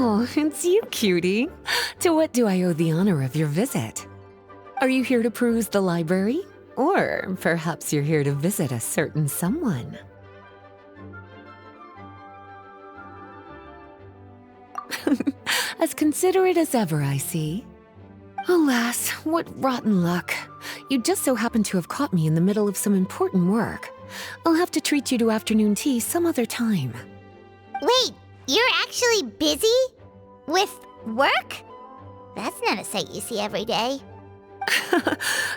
Oh, it's you, cutie. To what do I owe the honor of your visit? Are you here to peruse the library? Or perhaps you're here to visit a certain someone? As considerate as ever, I see. Alas, what rotten luck. You just so happen to have caught me in the middle of some important work. I'll have to treat you to afternoon tea some other time. Wait, you're actually busy? With work? That's not a sight you see every day.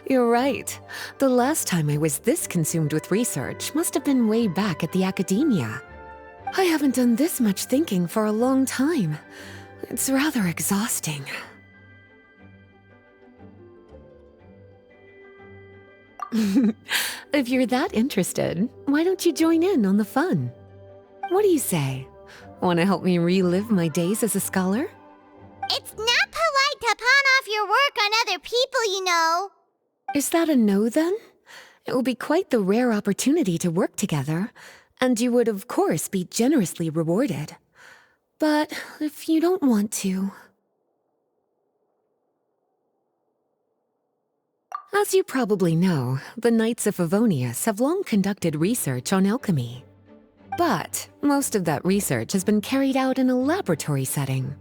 You're right. The last time I was this consumed with research must have been way back at the academia. I haven't done this much thinking for a long time. It's rather exhausting. If you're that interested, why don't you join in on the fun? What do you say? Want to help me relive my days as a scholar? It's not polite to pawn off your work on other people, you know. Is that a no, then? It will be quite the rare opportunity to work together, and you would, of course, be generously rewarded. But if you don't want to... As you probably know, the Knights of Favonius have long conducted research on alchemy. But most of that research has been carried out in a laboratory setting.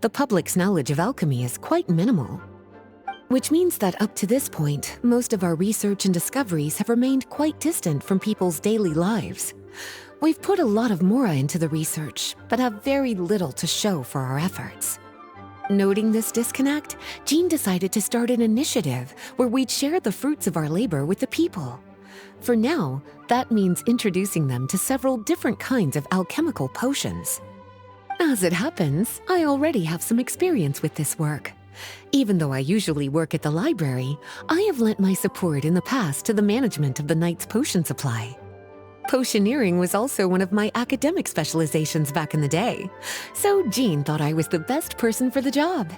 The public's knowledge of alchemy is quite minimal. Which means that up to this point, most of our research and discoveries have remained quite distant from people's daily lives. We've put a lot of mora into the research, but have very little to show for our efforts. Noting this disconnect, Jean decided to start an initiative where we'd share the fruits of our labor with the people. For now, that means introducing them to several different kinds of alchemical potions. As it happens, I already have some experience with this work. Even though I usually work at the library, I have lent my support in the past to the management of the Knight's potion supply. Potioneering was also one of my academic specializations back in the day, so Jean thought I was the best person for the job.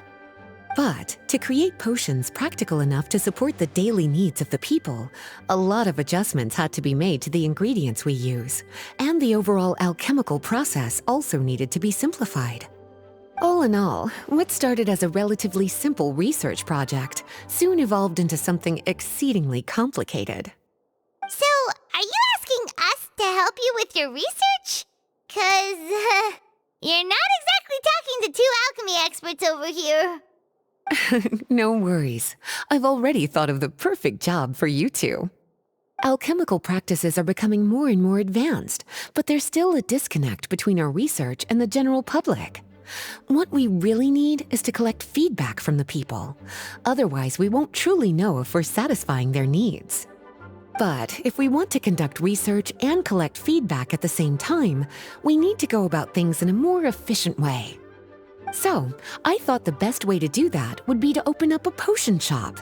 But to create potions practical enough to support the daily needs of the people, a lot of adjustments had to be made to the ingredients we use, and the overall alchemical process also needed to be simplified. All in all, what started as a relatively simple research project soon evolved into something exceedingly complicated. So, are you asking us to help you with your research? 'Cause, you're not exactly talking to two alchemy experts over here. No worries. I've already thought of the perfect job for you two. Alchemical practices are becoming more and more advanced, but there's still a disconnect between our research and the general public. What we really need is to collect feedback from the people. Otherwise, we won't truly know if we're satisfying their needs. But if we want to conduct research and collect feedback at the same time, we need to go about things in a more efficient way. So, I thought the best way to do that would be to open up a potion shop.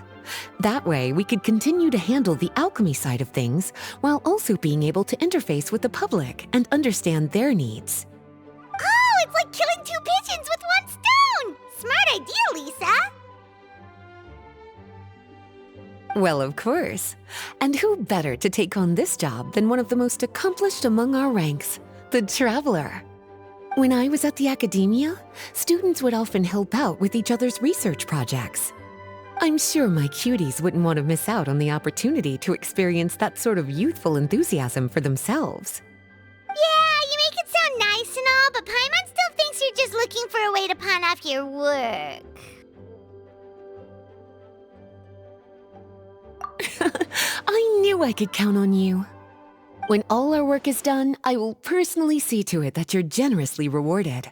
That way, we could continue to handle the alchemy side of things while also being able to interface with the public and understand their needs. Oh, it's like killing two pigeons with one stone! Smart idea, Lisa! Well, of course. And who better to take on this job than one of the most accomplished among our ranks, the Traveler? When I was at the academia, students would often help out with each other's research projects. I'm sure my cuties wouldn't want to miss out on the opportunity to experience that sort of youthful enthusiasm for themselves. Yeah, you make it sound nice and all, but Paimon still thinks you're just looking for a way to pawn off your work. I knew I could count on you. When all our work is done, I will personally see to it that you're generously rewarded.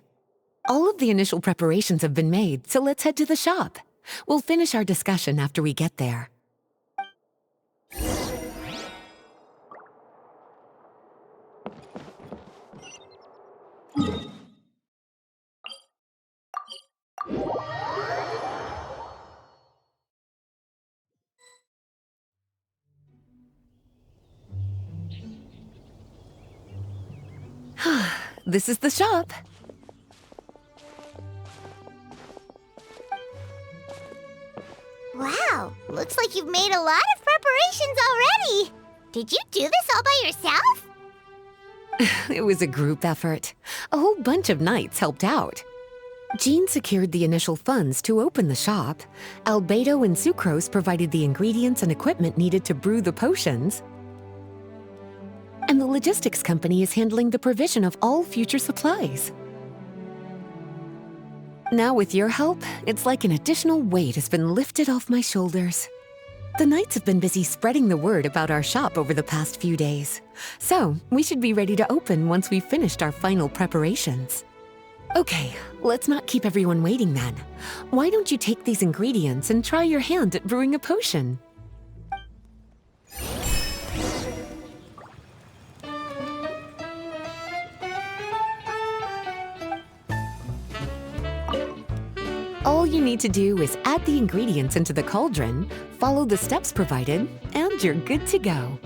All of the initial preparations have been made, so let's head to the shop. We'll finish our discussion after we get there. This is the shop. Wow, looks like you've made a lot of preparations already. Did you do this all by yourself? It was a group effort. A whole bunch of knights helped out. Jean secured the initial funds to open the shop. Albedo and Sucrose provided the ingredients and equipment needed to brew the potions. And the logistics company is handling the provision of all future supplies. Now with your help, it's like an additional weight has been lifted off my shoulders. The Knights have been busy spreading the word about our shop over the past few days. So, we should be ready to open once we've finished our final preparations. Okay, let's not keep everyone waiting then. Why don't you take these ingredients and try your hand at brewing a potion? All you need to do is add the ingredients into the cauldron, follow the steps provided, and you're good to go.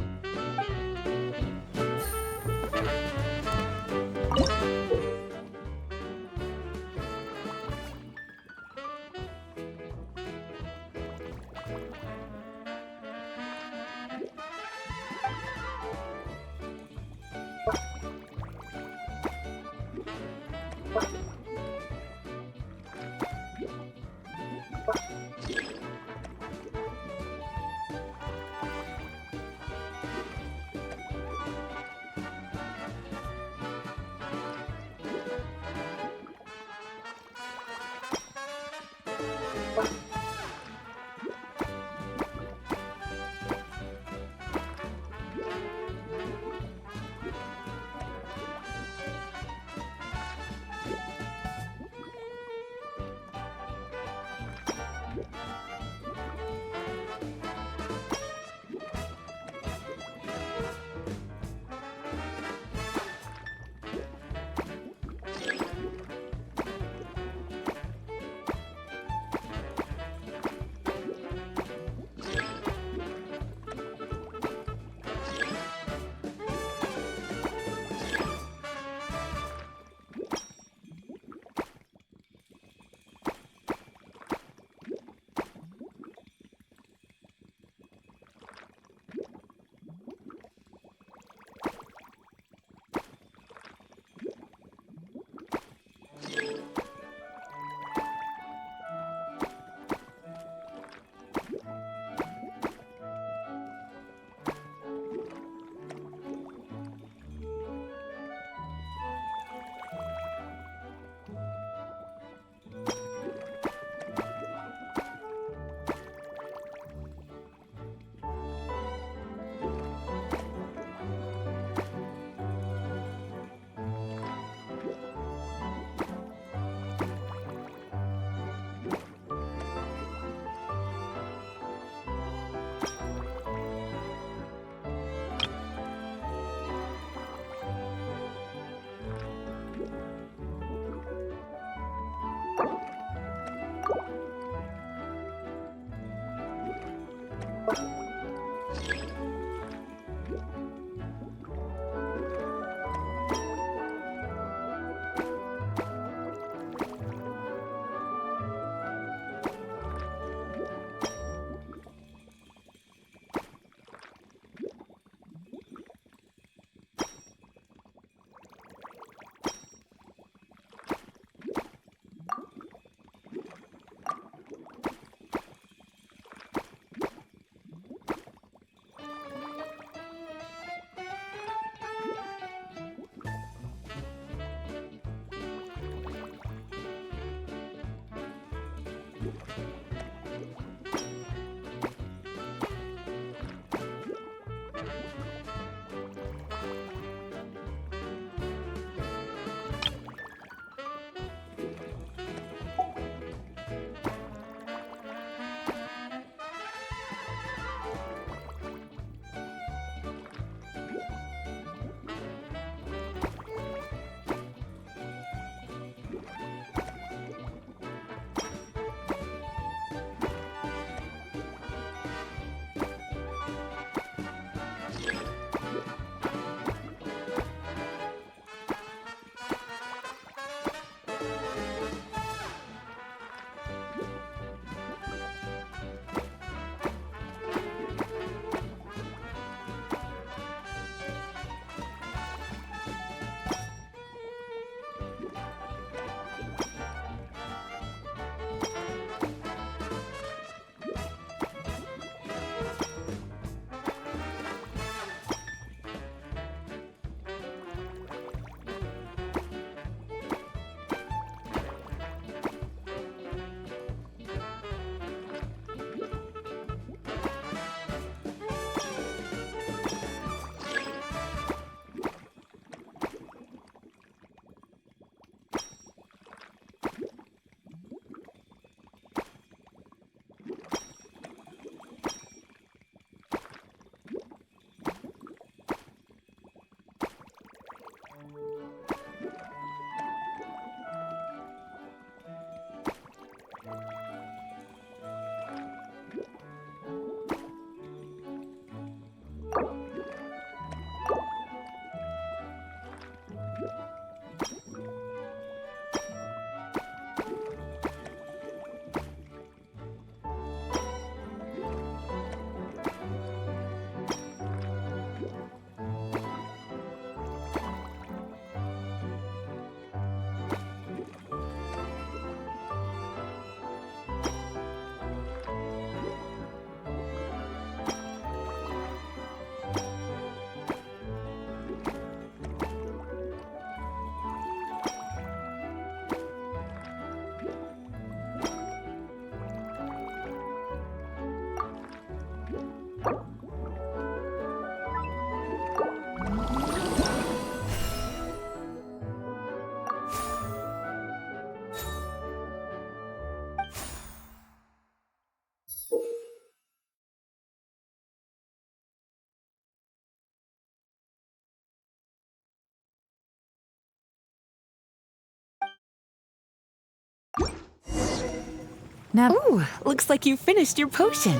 Now, Ooh, looks like you finished your potion.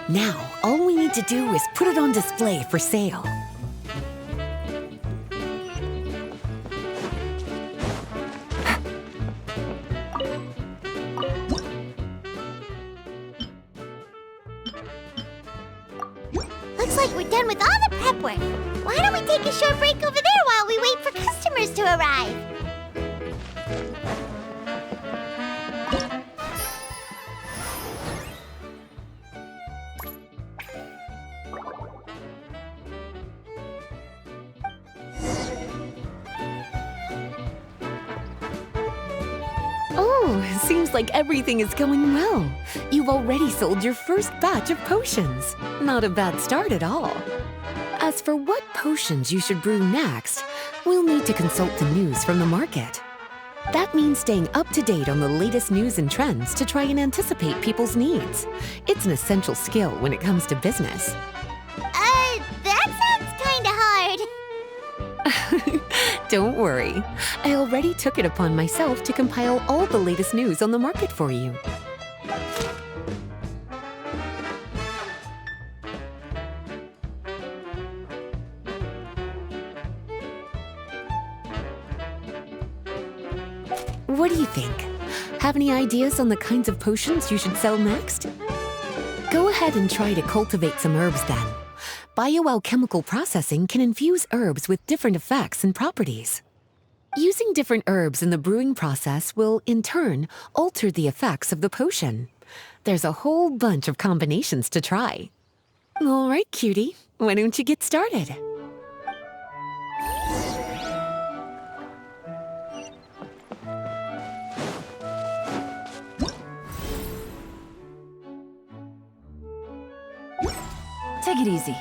Now, all we need to do is put it on display for sale. Looks like we're done with all the prep work. Why don't we take a short break over there while we wait for customers to arrive? Oh, seems like everything is going well. You've already sold your first batch of potions. Not a bad start at all. As for what potions you should brew next, we'll need to consult the news from the market. That means staying up to date on the latest news and trends to try and anticipate people's needs. It's an essential skill when it comes to business. That sounds kinda hard. Don't worry. I already took it upon myself to compile all the latest news on the market for you. What do you think? Have any ideas on the kinds of potions you should sell next? Go ahead and try to cultivate some herbs then. Bioalchemical processing can infuse herbs with different effects and properties. Using different herbs in the brewing process will, in turn, alter the effects of the potion. There's a whole bunch of combinations to try. All right, cutie, why don't you get started? take it easy.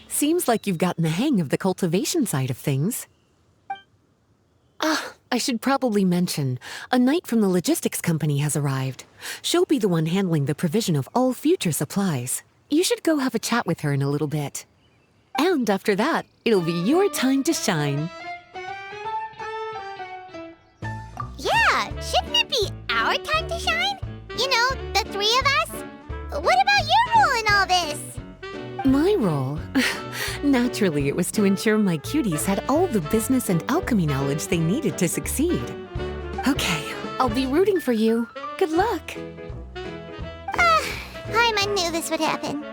Seems like you've gotten the hang of the cultivation side of things. I should probably mention, a knight from the logistics company has arrived. She'll be the one handling the provision of all future supplies. You should go have a chat with her in a little bit. And after that, it'll be your time to shine. Yeah, shouldn't it be our time to shine? You know, the three of us? What about your role in all this? My role? Naturally, it was to ensure my cuties had all the business and alchemy knowledge they needed to succeed. Okay, I'll be rooting for you. Good luck. Paimon knew this would happen.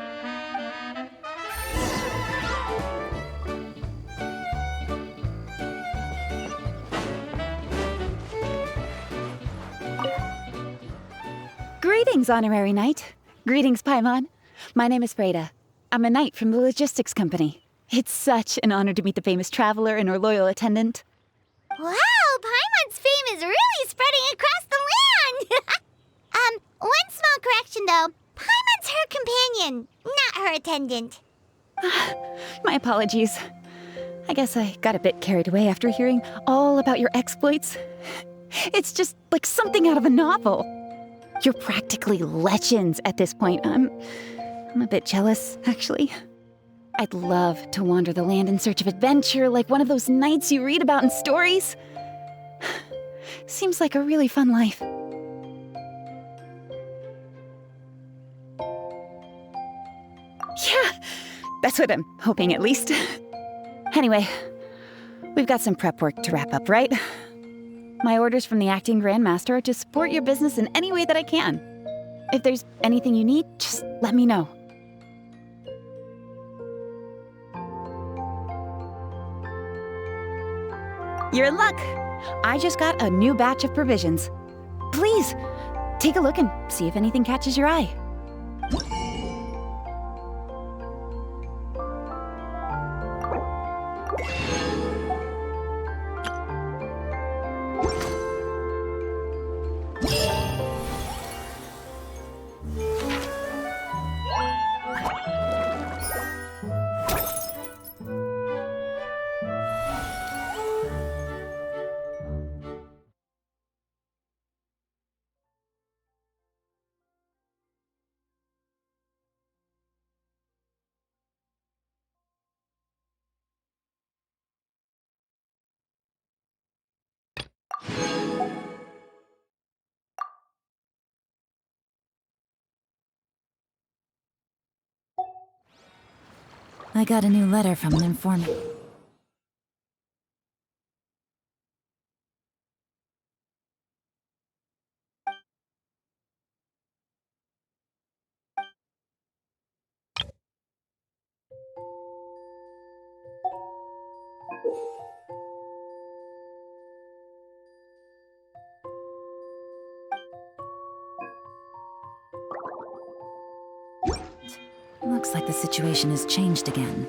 Greetings, Honorary Knight. Greetings, Paimon. My name is Freda. I'm a knight from the logistics company. It's such an honor to meet the famous traveler and her loyal attendant. Wow, Paimon's fame is really spreading across the land! One small correction though. Paimon's her companion, not her attendant. My apologies. I guess I got a bit carried away after hearing all about your exploits. It's just like something out of a novel. You're practically legends at this point. I'm a bit jealous, actually. I'd love to wander the land in search of adventure like one of those knights you read about in stories. Seems like a really fun life. Yeah, that's what I'm hoping at least. Anyway, we've got some prep work to wrap up, right? My orders from the acting grandmaster are to support your business in any way that I can. If there's anything you need, just let me know. You're in luck. I just got a new batch of provisions. Please, take a look and see if anything catches your eye. I got a new letter from an informant. Looks like the situation has changed again.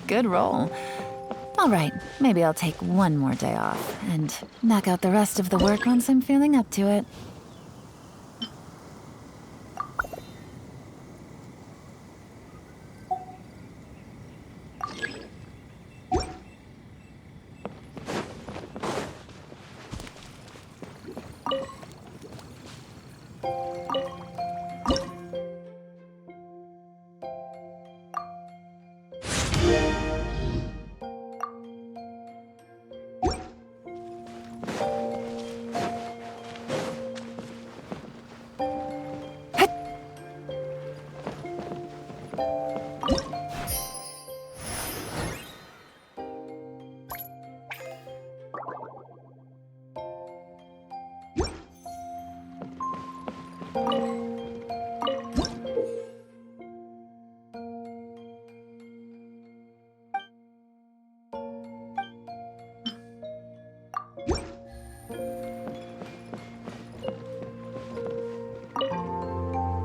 Good roll. All right, maybe I'll take one more day off and knock out the rest of the work once I'm feeling up to it.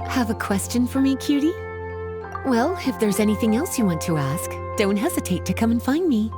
Have a question for me, cutie? Well, if there's anything else you want to ask, don't hesitate to come and find me.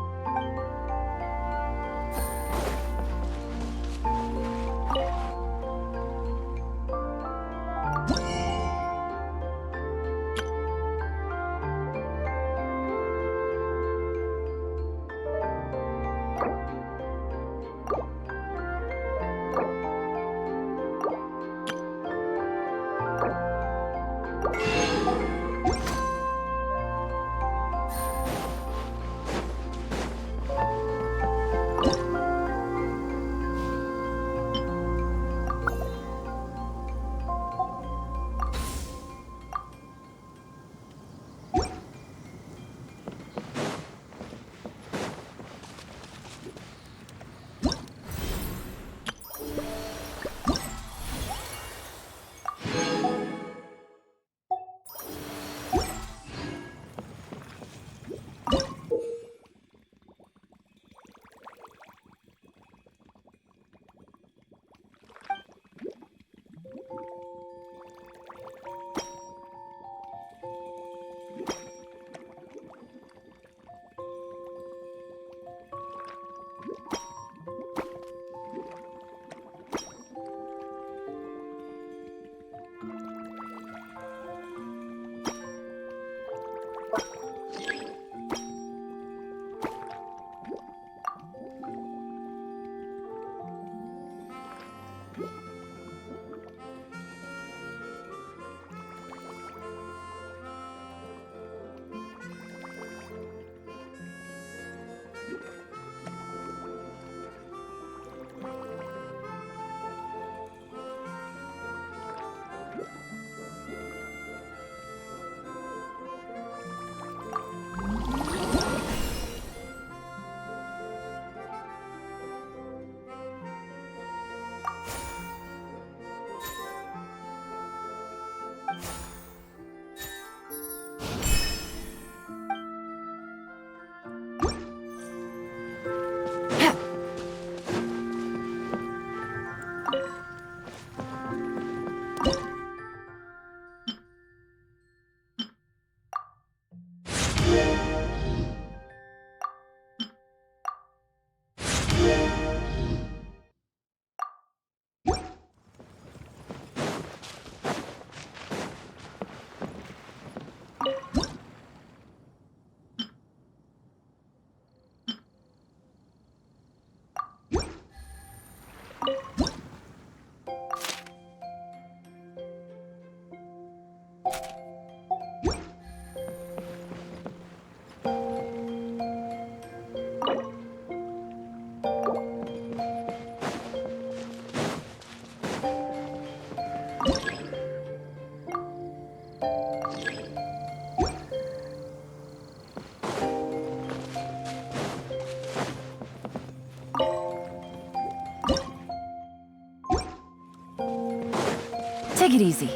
Take it easy.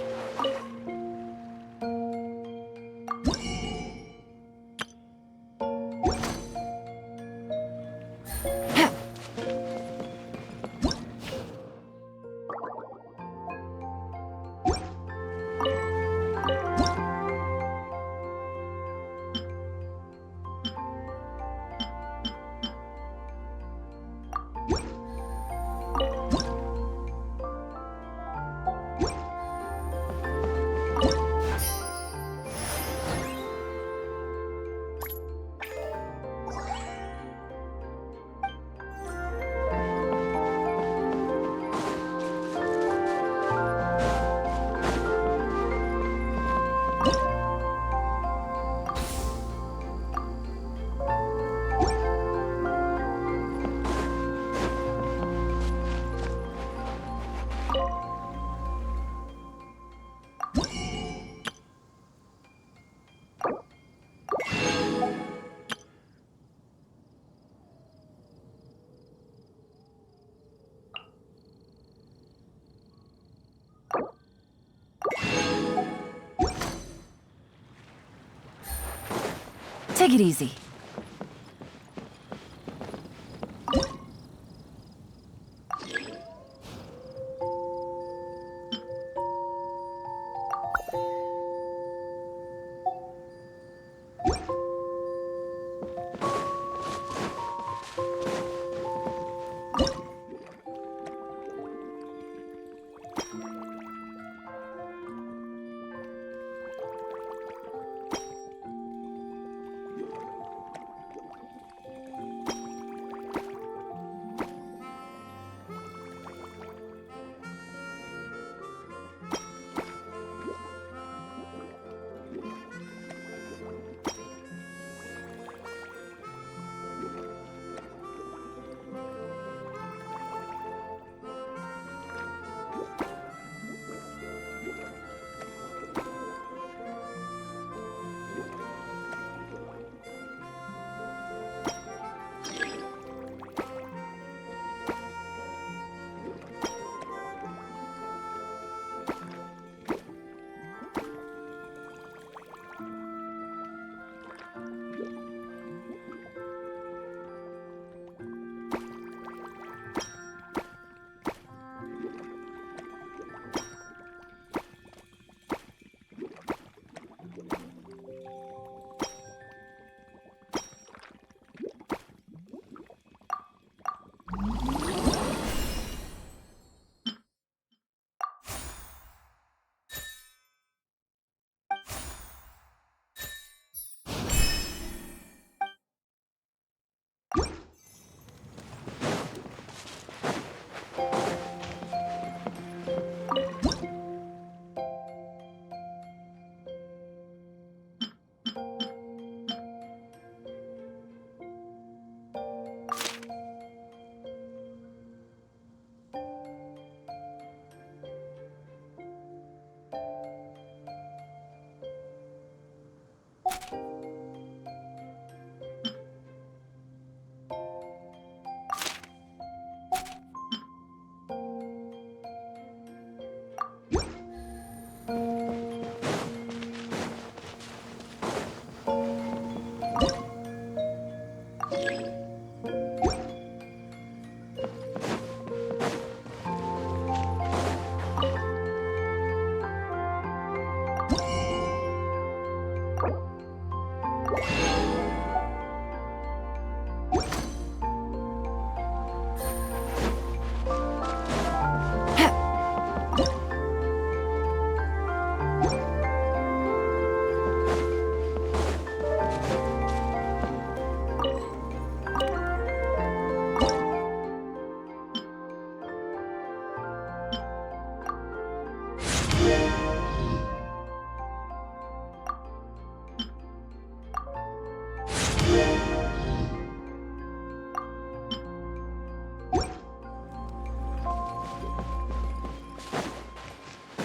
Take it easy.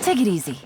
Take it easy.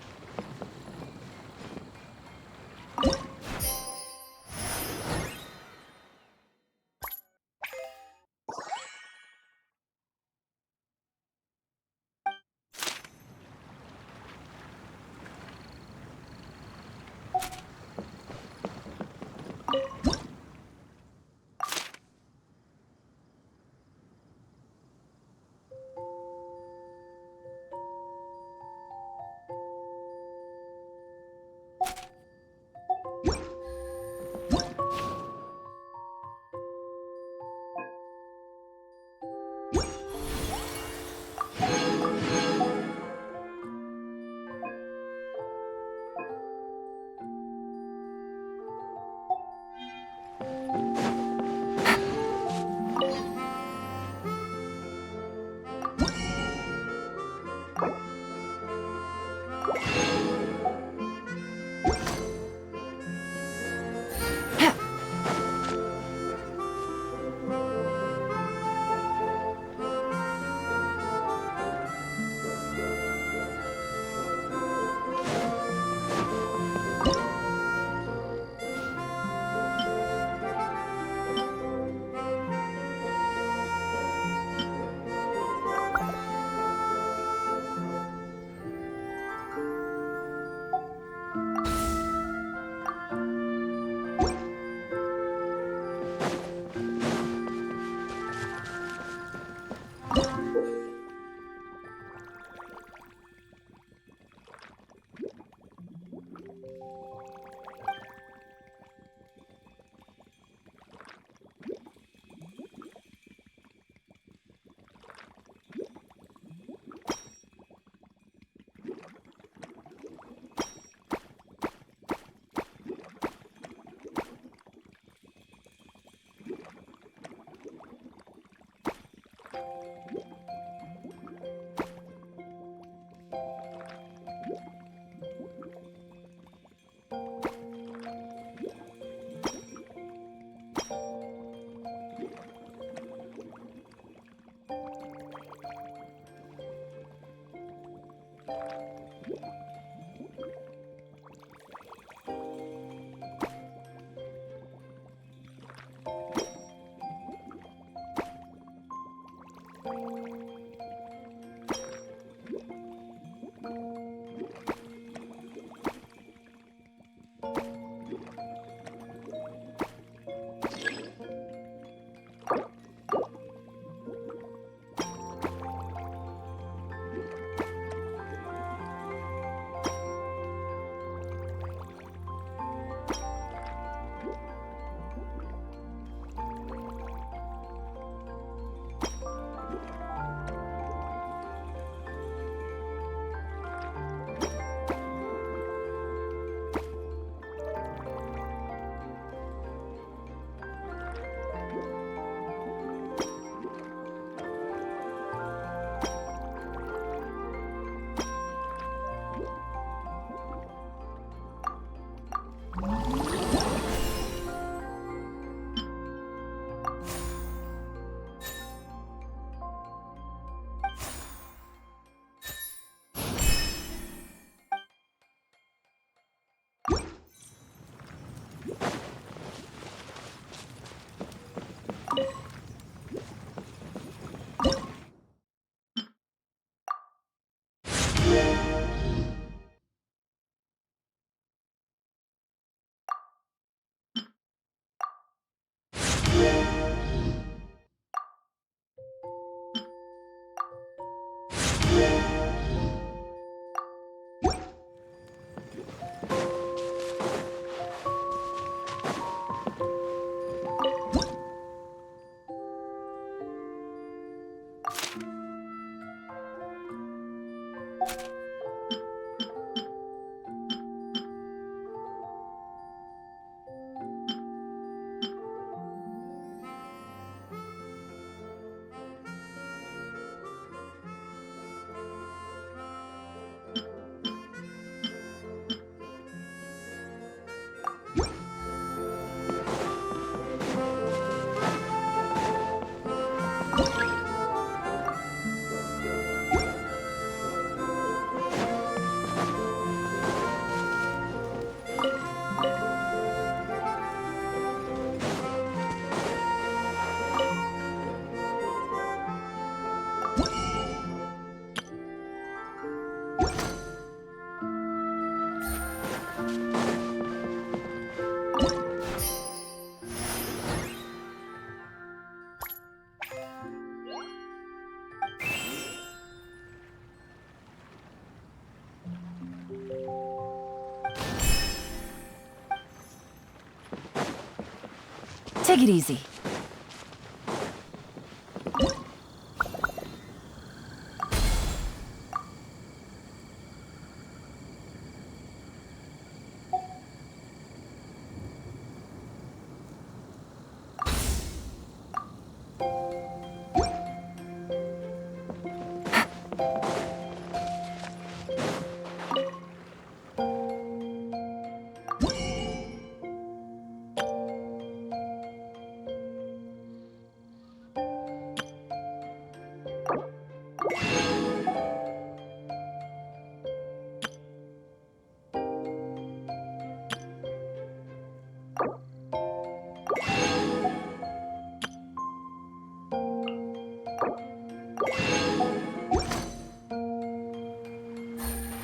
Take it easy.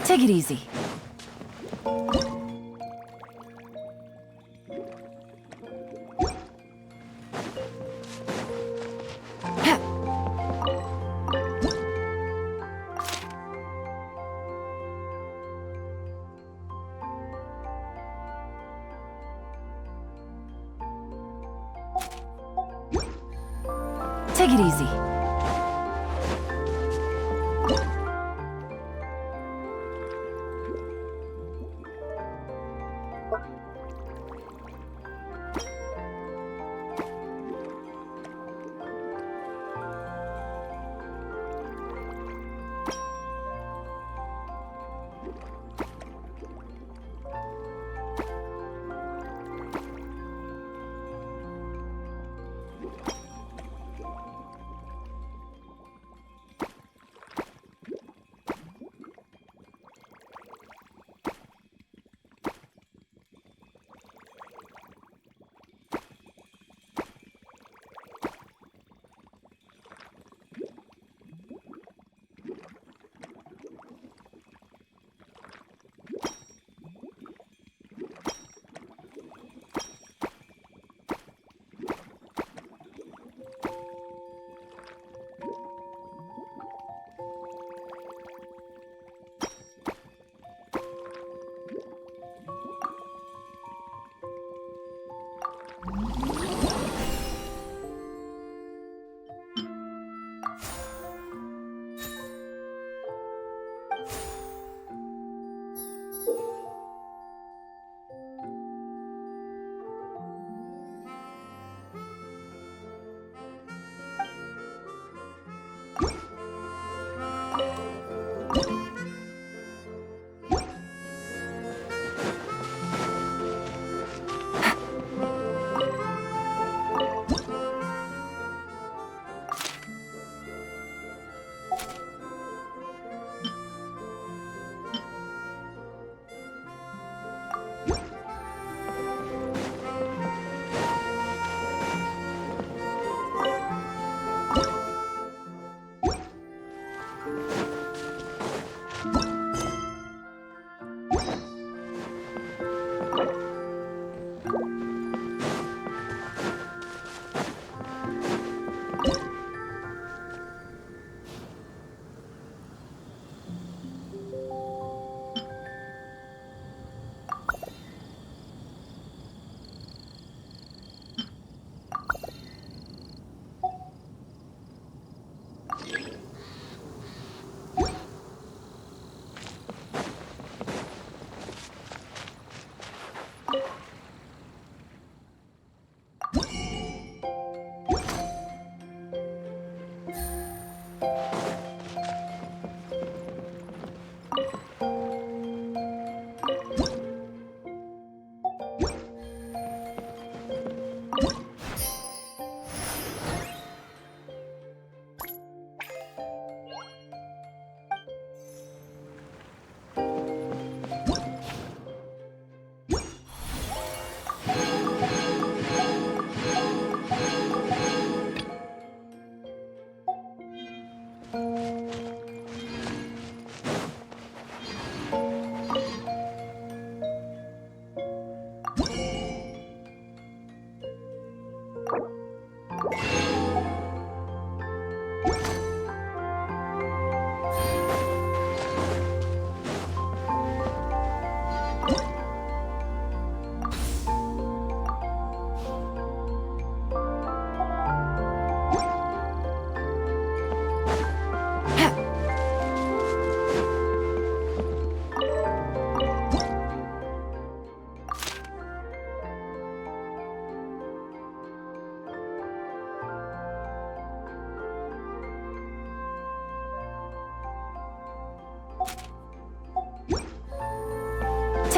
Take it easy. Take it easy.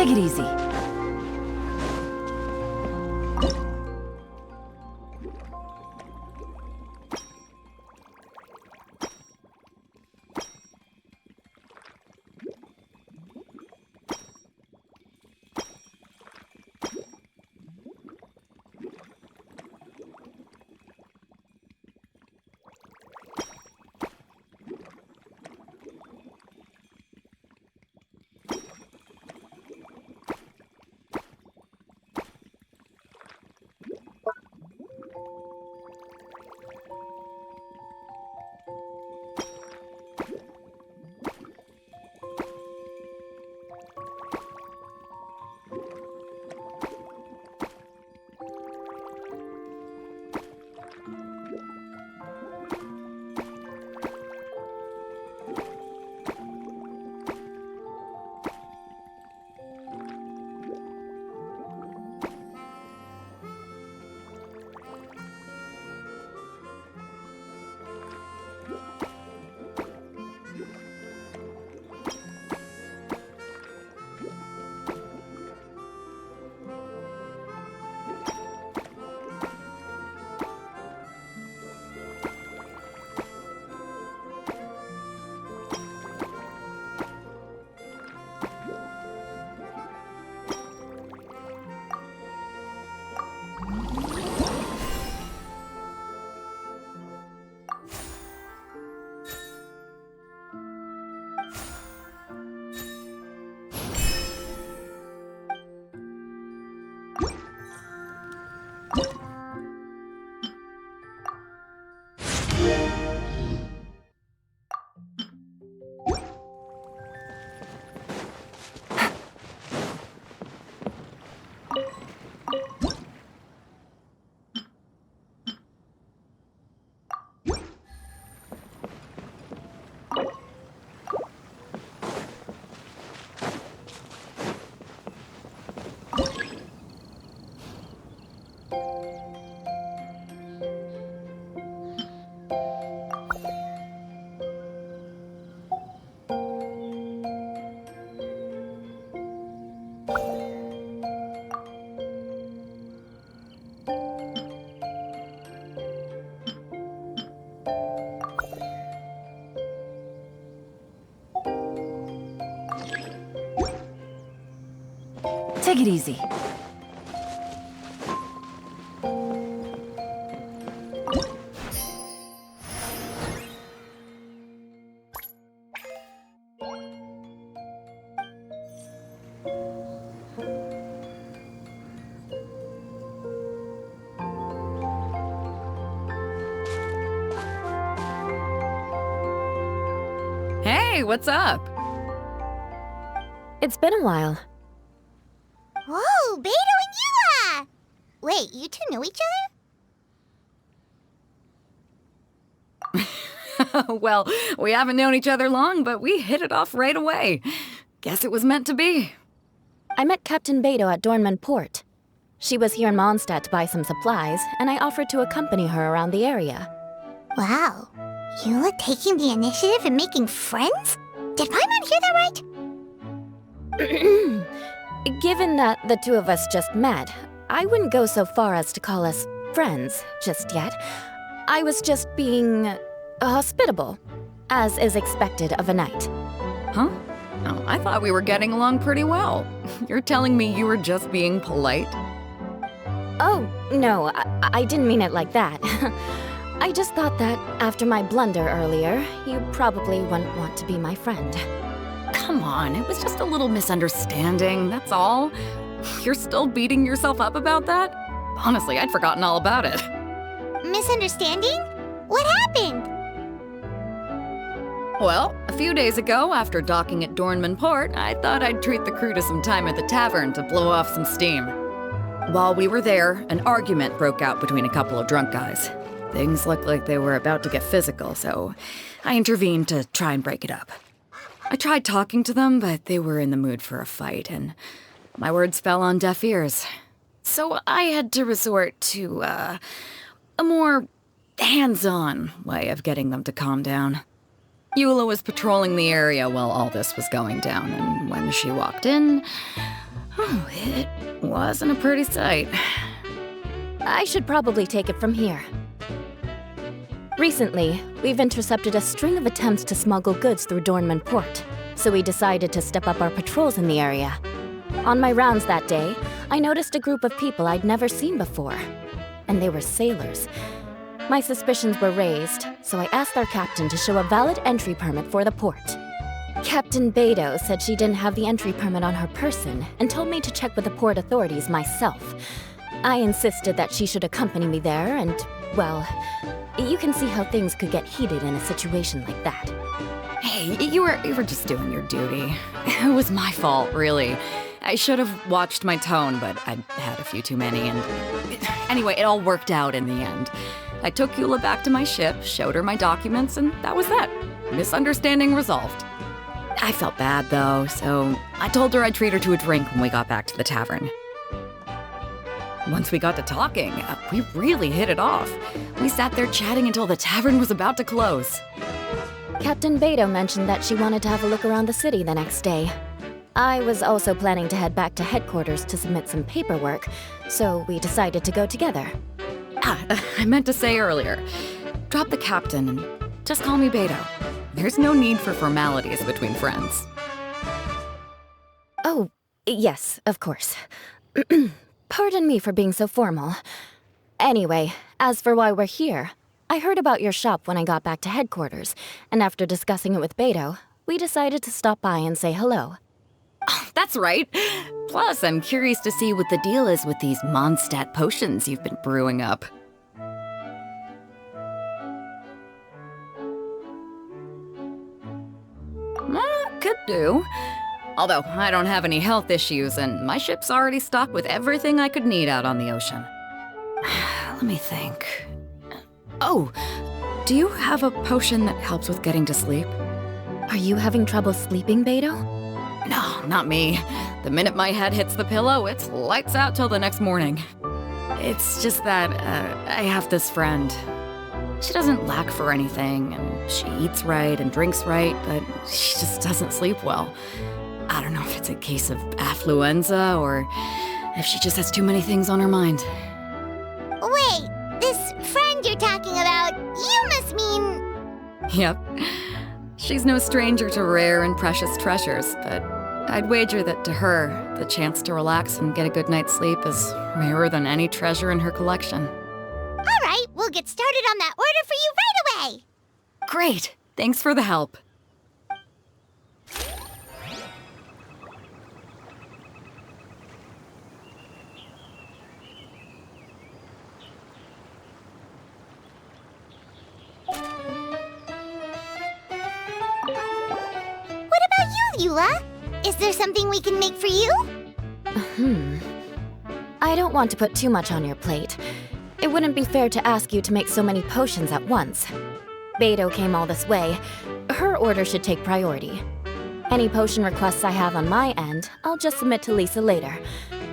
Take it easy. Take it easy. Hey, what's up? It's been a while. Whoa, Beto and Eula! Wait, you two know each other? Well, we haven't known each other long, but we hit it off right away. Guess it was meant to be. I met Captain Beto at Dornman Port. She was here in Mondstadt to buy some supplies, and I offered to accompany her around the area. Wow. Eula taking the initiative and making friends? Did Paimon hear that right? Given that the two of us just met, I wouldn't go so far as to call us friends just yet. I was just being hospitable, as is expected of a knight. Huh? Oh, I thought we were getting along pretty well. You're telling me you were just being polite? Oh, no, I didn't mean it like that. I just thought that after my blunder earlier, you probably wouldn't want to be my friend. Come on, it was just a little misunderstanding, that's all. You're still beating yourself up about that? Honestly, I'd forgotten all about it. Misunderstanding? What happened? Well, a few days ago, after docking at Dornman Port, I thought I'd treat the crew to some time at the tavern to blow off some steam. While we were there, an argument broke out between a couple of drunk guys. Things looked like they were about to get physical, so I intervened to try and break it up. I tried talking to them, but they were in the mood for a fight, and my words fell on deaf ears. So I had to resort to, a more hands-on way of getting them to calm down. Eula was patrolling the area while all this was going down, and when she walked in, It wasn't a pretty sight. I should probably take it from here. Recently, we've intercepted a string of attempts to smuggle goods through Dornman Port, so we decided to step up our patrols in the area. On my rounds that day, I noticed a group of people I'd never seen before, and they were sailors. My suspicions were raised, so I asked our captain to show a valid entry permit for the port. Captain Beto said she didn't have the entry permit on her person and told me to check with the port authorities myself. I insisted that she should accompany me there, and, well, you can see how things could get heated in a situation like that. Hey, you were just doing your duty. It was my fault, really. I should have watched my tone, but I'd had a few too many, and anyway, it all worked out in the end. I took Eula back to my ship, showed her my documents, and that was that. Misunderstanding resolved. I felt bad, though, so I told her I'd treat her to a drink when we got back to the tavern. Once we got to talking, we really hit it off. We sat there chatting until the tavern was about to close. Captain Beto mentioned that she wanted to have a look around the city the next day. I was also planning to head back to headquarters to submit some paperwork, so we decided to go together. I meant to say earlier, drop the captain and just call me Beto. There's no need for formalities between friends. Oh, yes, of course. Pardon me for being so formal. Anyway, as for why we're here, I heard about your shop when I got back to headquarters, and after discussing it with Beto, we decided to stop by and say hello. Oh, that's right. Plus, I'm curious to see what the deal is with these Mondstadt potions you've been brewing up. Could do. Although, I don't have any health issues, and my ship's already stocked with everything I could need out on the ocean. Let me think. Oh, do you have a potion that helps with getting to sleep? Are you having trouble sleeping, Beto? No, not me. The minute my head hits the pillow, it's lights out till the next morning. It's just that, I have this friend. She doesn't lack for anything, and she eats right and drinks right, but she just doesn't sleep well. I don't know if it's a case of affluenza or if she just has too many things on her mind. Wait, this friend you're talking about, you must mean... Yep. She's no stranger to rare and precious treasures, but I'd wager that to her, the chance to relax and get a good night's sleep is rarer than any treasure in her collection. All right, we'll get started on that order for you right away. Great! Thanks for the help. What about you, Eula? Is there something we can make for you? I don't want to put too much on your plate. It wouldn't be fair to ask you to make so many potions at once. Beto came all this way. Her order should take priority. Any potion requests I have on my end, I'll just submit to Lisa later.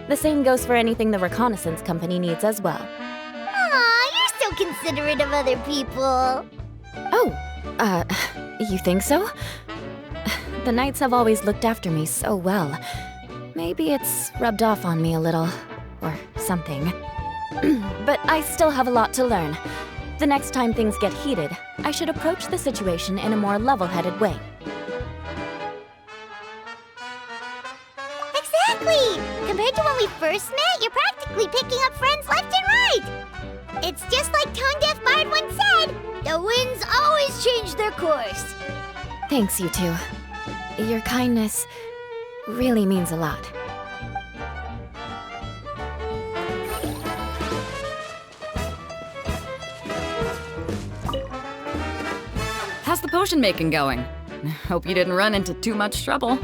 The same goes for anything the reconnaissance company needs as well. Aw, you're so considerate of other people. Oh, you think so? The Knights have always looked after me so well. Maybe it's rubbed off on me a little, or something. But I still have a lot to learn. The next time things get heated, I should approach the situation in a more level-headed way. Exactly! Compared to when we first met, you're practically picking up friends left and right. It's just like Tone Deaf Bard once said, the winds always change their course. Thanks, you two. Your kindness really means a lot. How's the potion making going? Hope you didn't run into too much trouble.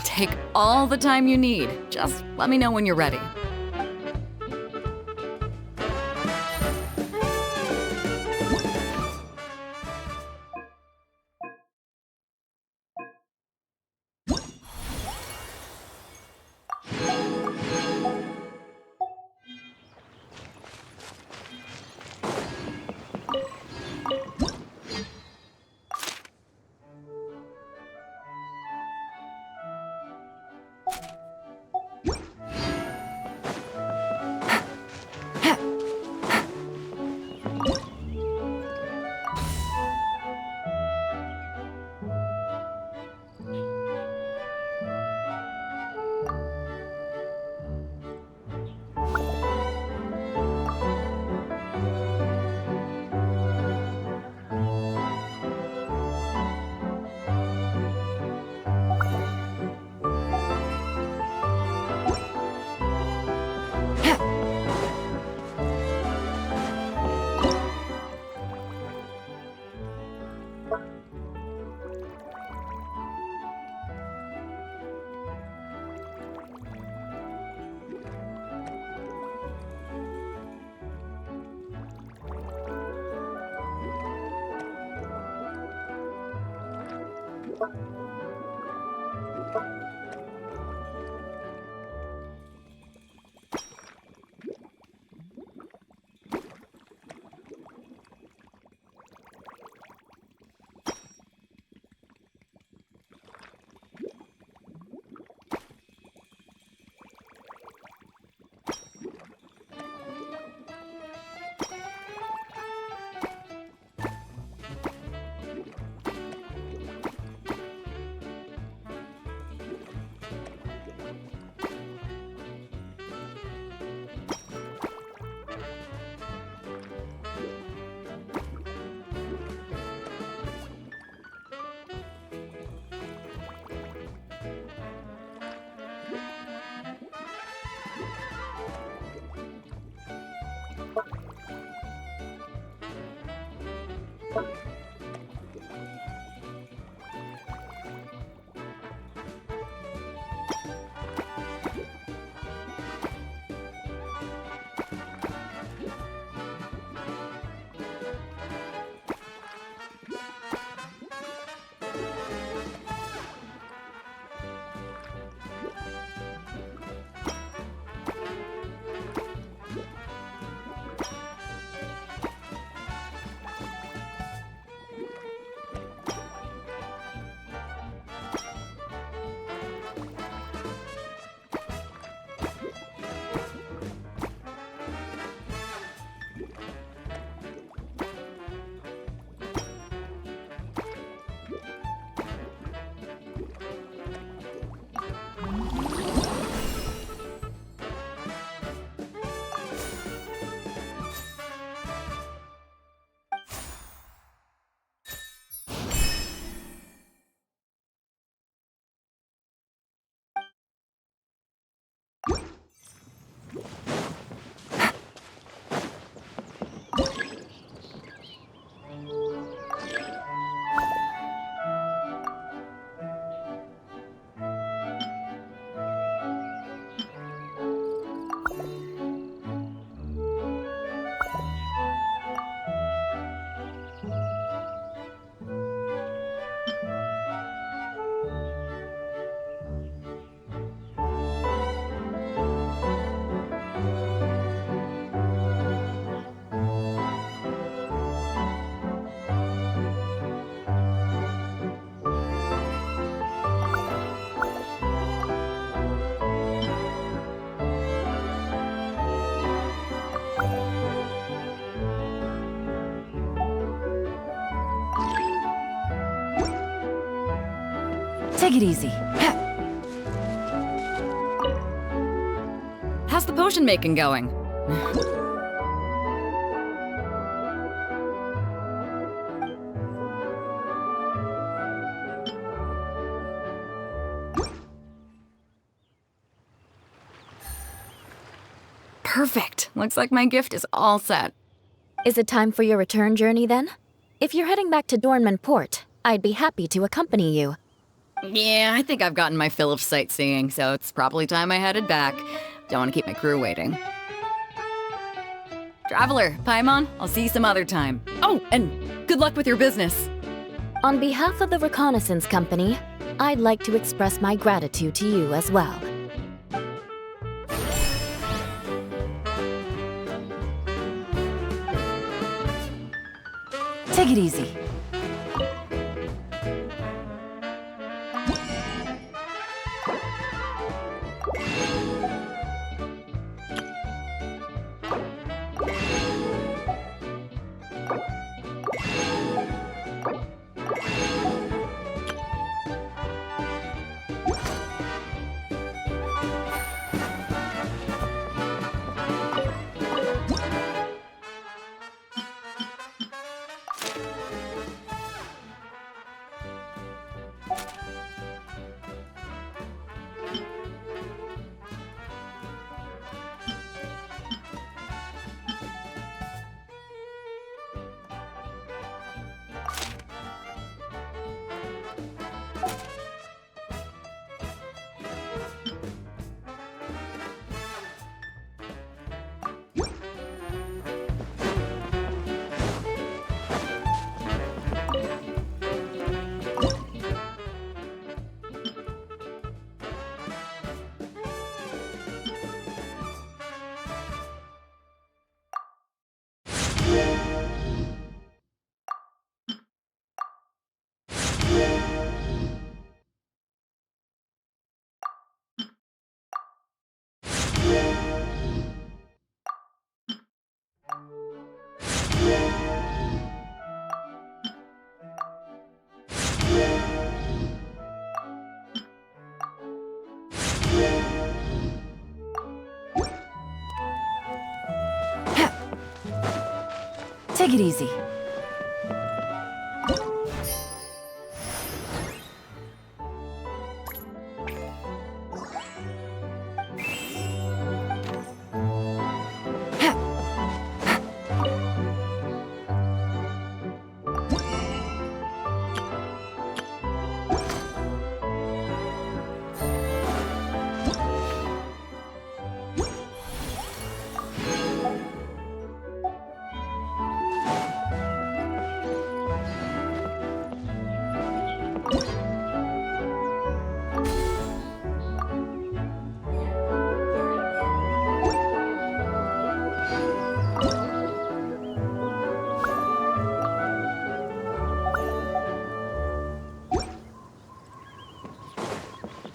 Take all the time you need. Just let me know when you're ready. Take it easy. How's the potion making going? Perfect. Looks like my gift is all set. Is it time for your return journey then? If you're heading back to Dornman Port, I'd be happy to accompany you. Yeah, I think I've gotten my fill of sightseeing, so it's probably time I headed back. Don't want to keep my crew waiting. Traveler, Paimon, I'll see you some other time. Oh, and good luck with your business. On behalf of the Reconnaissance Company, I'd like to express my gratitude to you as well. Take it easy. Take it easy.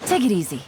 Take it easy.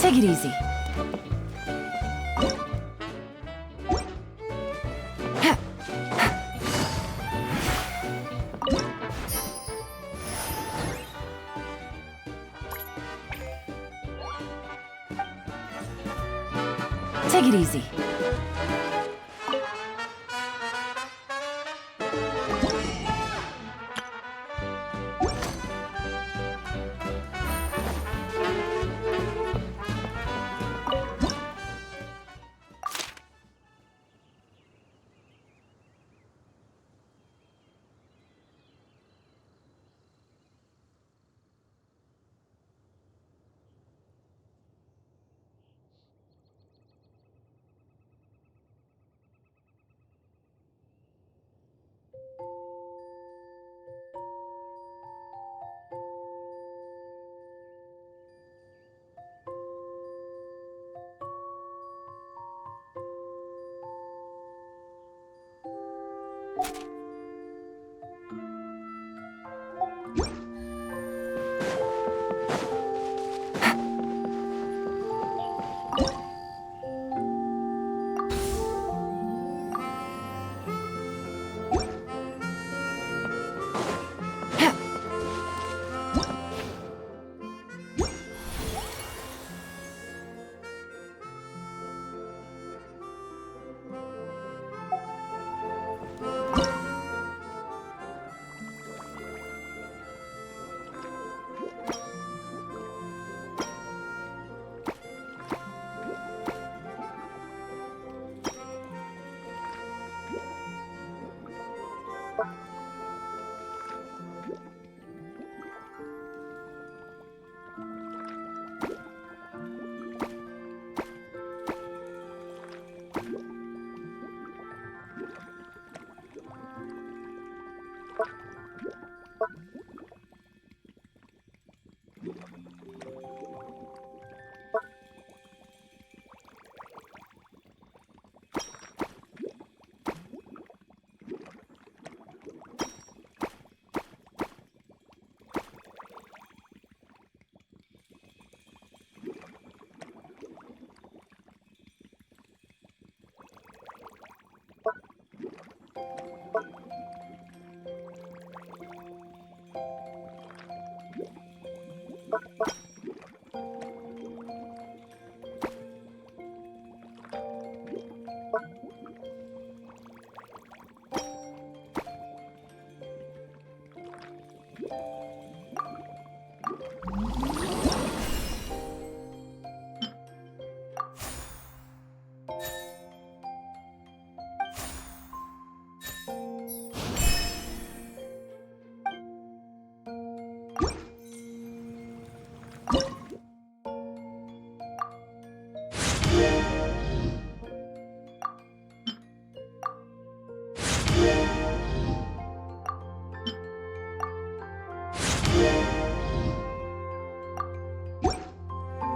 Take it easy. Take it easy.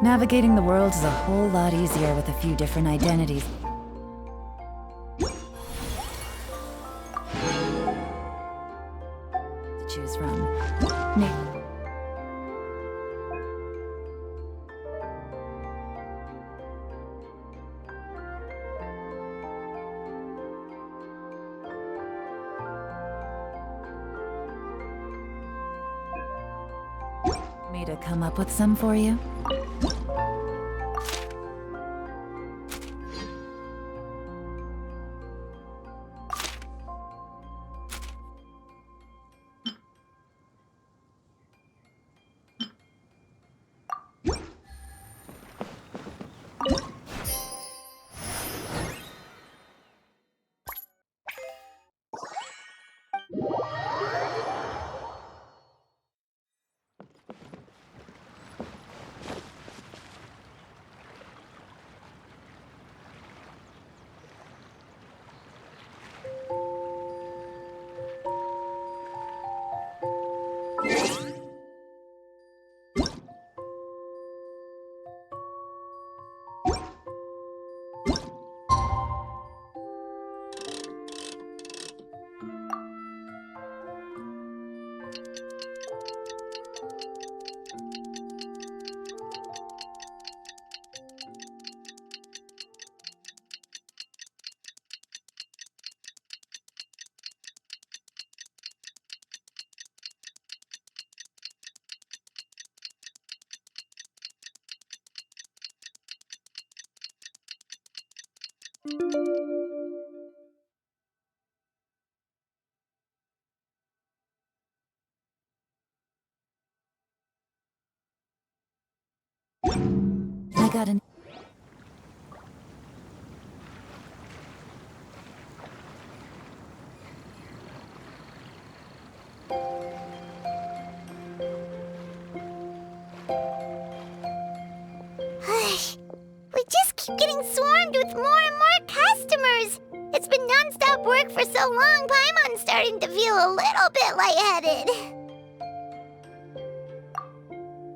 Navigating the world is a whole lot easier with a few different identities. To choose from. Me to come up with some for you? I got an... We just keep getting swarmed with more and more customers. It's been non-stop work for so long, Paimon's starting to feel a little bit lightheaded.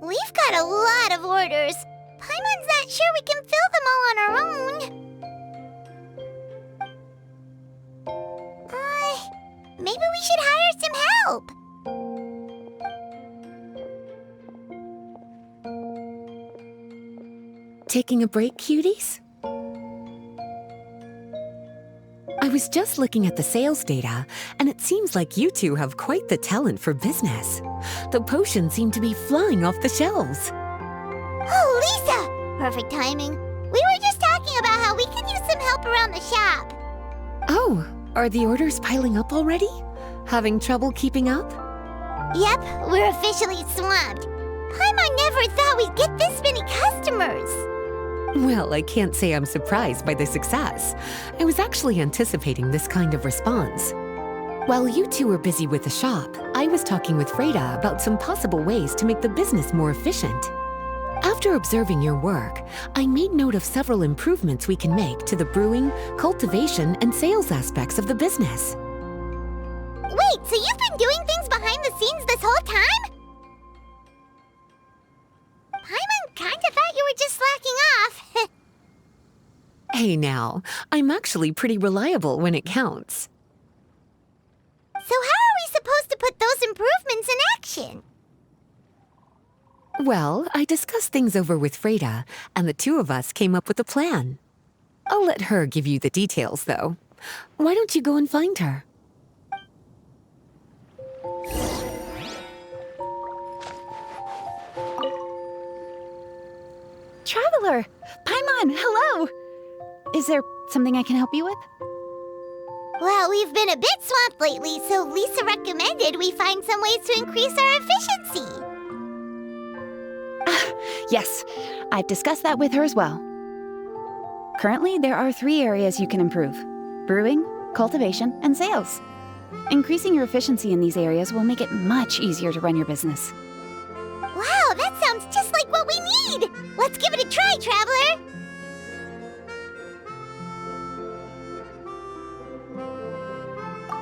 We've got a lot of orders. Paimon's not sure we can fill them all on our own. Maybe we should hire some help. Taking a break, cuties? I was just looking at the sales data, and it seems like you two have quite the talent for business. The potions seem to be flying off the shelves. Oh, Lisa! Perfect timing. We were just talking about how we could use some help around the shop. Oh, are the orders piling up already? Having trouble keeping up? Yep, we're officially swamped. Paimon never thought we'd get this many customers. Well, I can't say I'm surprised by the success. I was actually anticipating this kind of response. While you two were busy with the shop, I was talking with Freda about some possible ways to make the business more efficient. After observing your work, I made note of several improvements we can make to the brewing, cultivation, and sales aspects of the business. Wait, so you've been doing things behind the scenes this whole time? Paimon kinda thought you were just slacking off. Hey now, I'm actually pretty reliable when it counts. So how are we supposed to put those improvements in action? Well, I discussed things over with Freda, and the two of us came up with a plan. I'll let her give you the details, though. Why don't you go and find her? Traveler! Paimon, hello! Is there something I can help you with? Well, we've been a bit swamped lately, so Lisa recommended we find some ways to increase our efficiency. Yes, I've discussed that with her as well. Currently, there are 3 areas you can improve: brewing, cultivation, and sales. Increasing your efficiency in these areas will make it much easier to run your business. Wow, that sounds just like what we need! Let's give it a try, Traveler!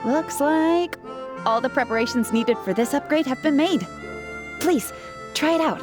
Looks like all the preparations needed for this upgrade have been made. Please, try it out.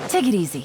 Take it easy.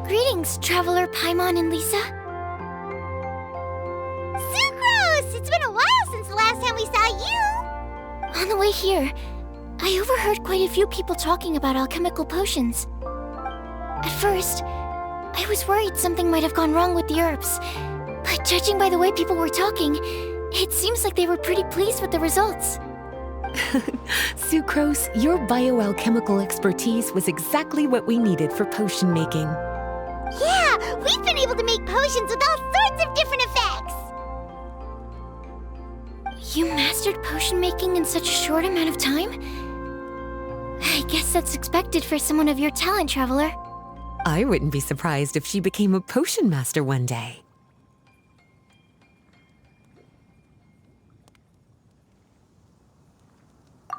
Greetings, Traveler Paimon and Lisa. Sucrose! It's been a while since the last time we saw you! On the way here, I overheard quite a few people talking about alchemical potions. At first, I was worried something might have gone wrong with the herbs, but judging by the way people were talking, it seems like they were pretty pleased with the results. Sucrose, your bioalchemical expertise was exactly what we needed for potion making. Yeah, we've been able to make potions with all sorts of different effects! You mastered potion making in such a short amount of time? I guess that's expected for someone of your talent, Traveler. I wouldn't be surprised if she became a potion master one day.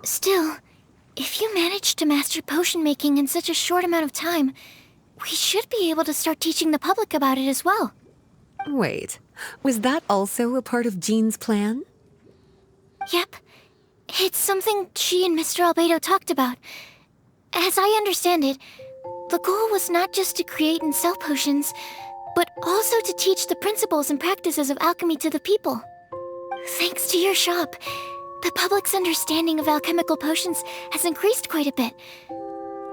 Still, if you managed to master potion making in such a short amount of time, we should be able to start teaching the public about it as well. Wait, was that also a part of Jean's plan? Yep. It's something she and Mr. Albedo talked about. As I understand it, the goal was not just to create and sell potions, but also to teach the principles and practices of alchemy to the people. Thanks to your shop, the public's understanding of alchemical potions has increased quite a bit.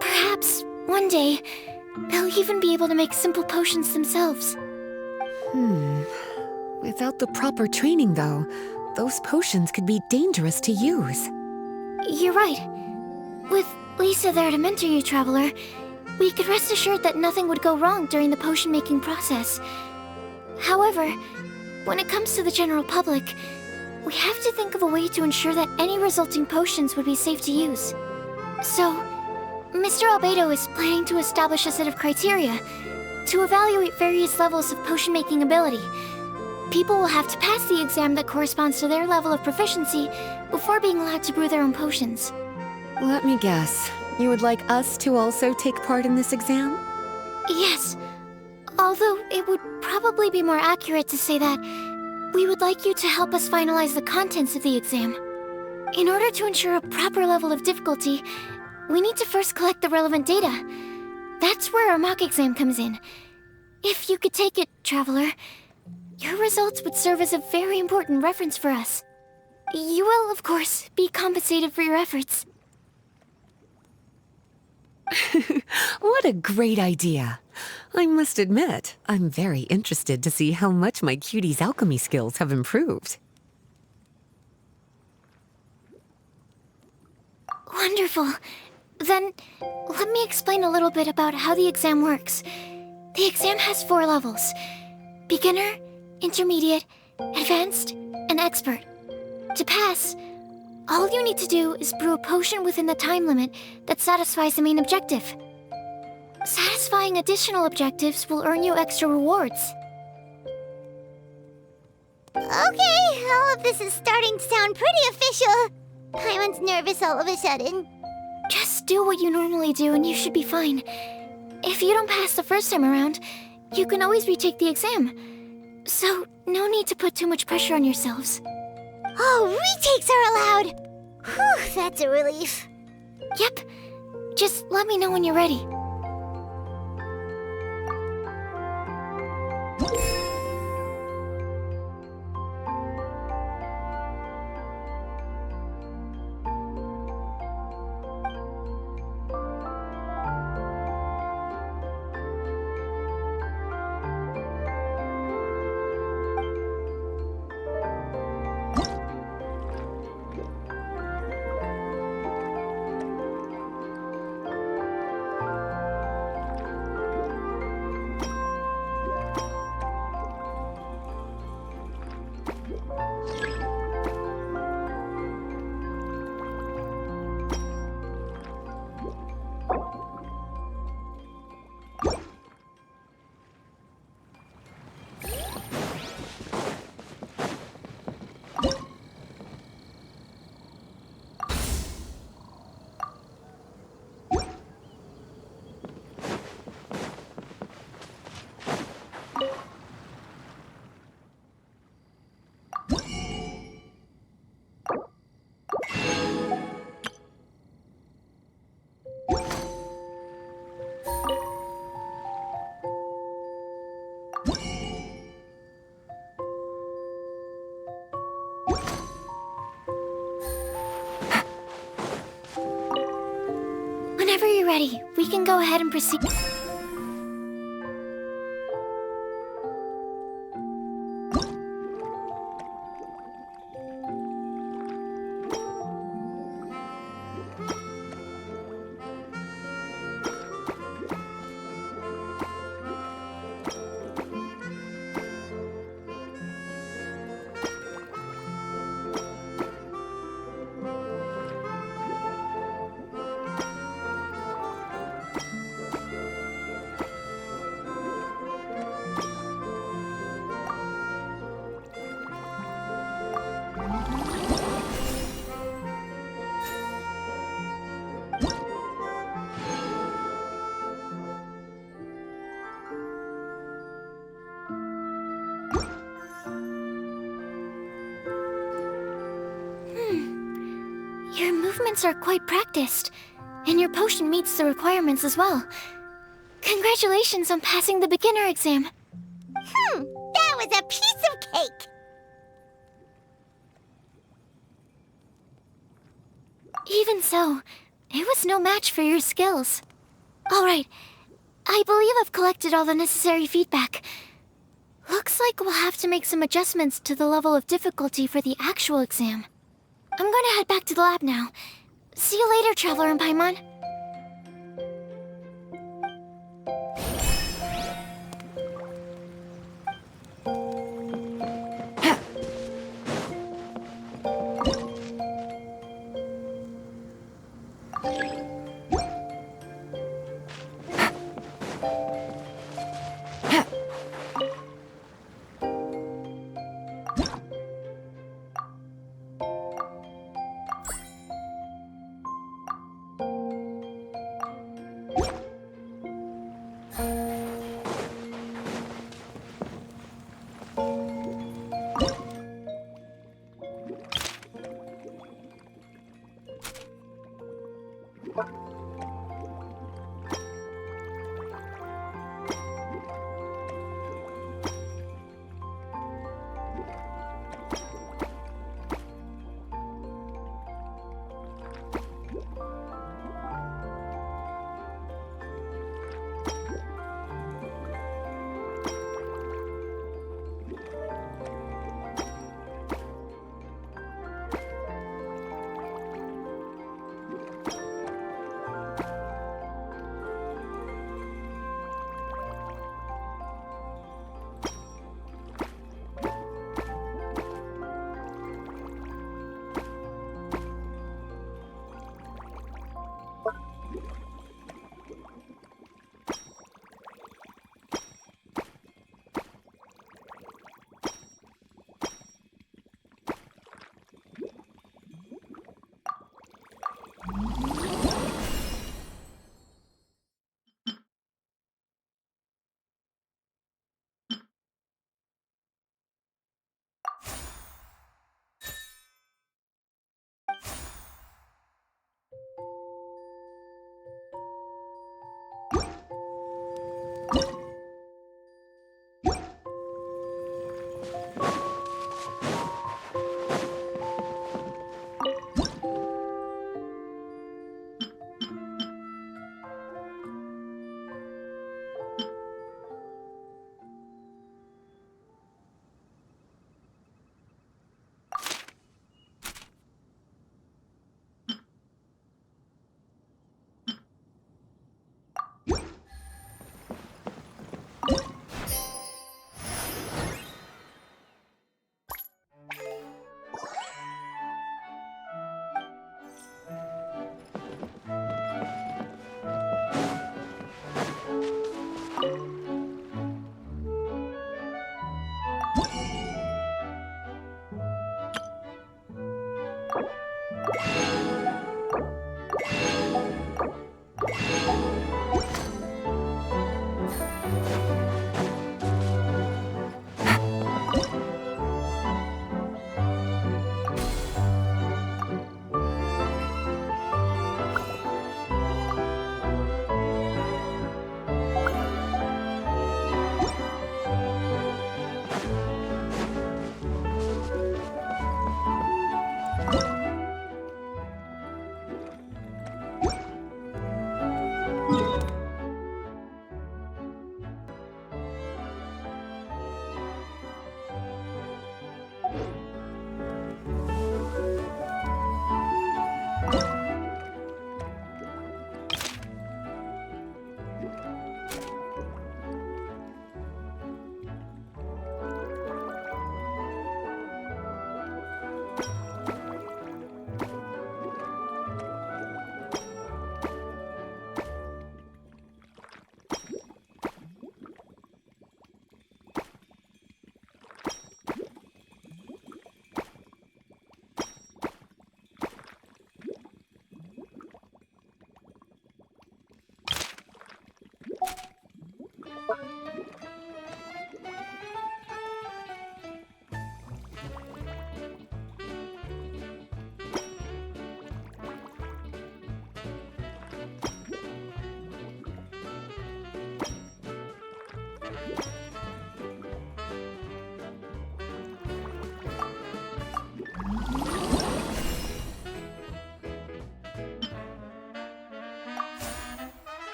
Perhaps, one day, they'll even be able to make simple potions themselves. Without the proper training, though, those potions could be dangerous to use. You're right. With Lisa there to mentor you, Traveler, we could rest assured that nothing would go wrong during the potion-making process. However, when it comes to the general public, we have to think of a way to ensure that any resulting potions would be safe to use. So, Mr. Albedo is planning to establish a set of criteria to evaluate various levels of potion-making ability. People will have to pass the exam that corresponds to their level of proficiency before being allowed to brew their own potions. Let me guess. You would like us to also take part in this exam? Yes, although it would probably be more accurate to say that we would like you to help us finalize the contents of the exam. In order to ensure a proper level of difficulty, we need to first collect the relevant data. That's where our mock exam comes in. If you could take it, Traveler, Your results would serve as a very important reference for us. You will, of course, be compensated for your efforts. What a great idea. I must admit, I'm very interested to see how much my cutie's alchemy skills have improved. Wonderful. Then, let me explain a little bit about how the exam works. The exam has 4 levels: beginner, intermediate, advanced, and expert. To pass, all you need to do is brew a potion within the time limit that satisfies the main objective. Satisfying additional objectives will earn you extra rewards. Okay, all of this is starting to sound pretty official. Paimon's nervous all of a sudden. Just do what you normally do and you should be fine. If you don't pass the first time around, you can always retake the exam. So, no need to put too much pressure on yourselves. Oh, retakes are allowed! Whew, that's a relief. Yep. Just let me know when you're ready. Whenever you're ready, we can go ahead and proceed. Your movements are quite practiced, and your potion meets the requirements as well. Congratulations on passing the beginner exam. That was a piece of cake! Even so, it was no match for your skills. Alright, I believe I've collected all the necessary feedback. Looks like we'll have to make some adjustments to the level of difficulty for the actual exam. I'm going to head back to the lab now. See you later, Traveler and Paimon.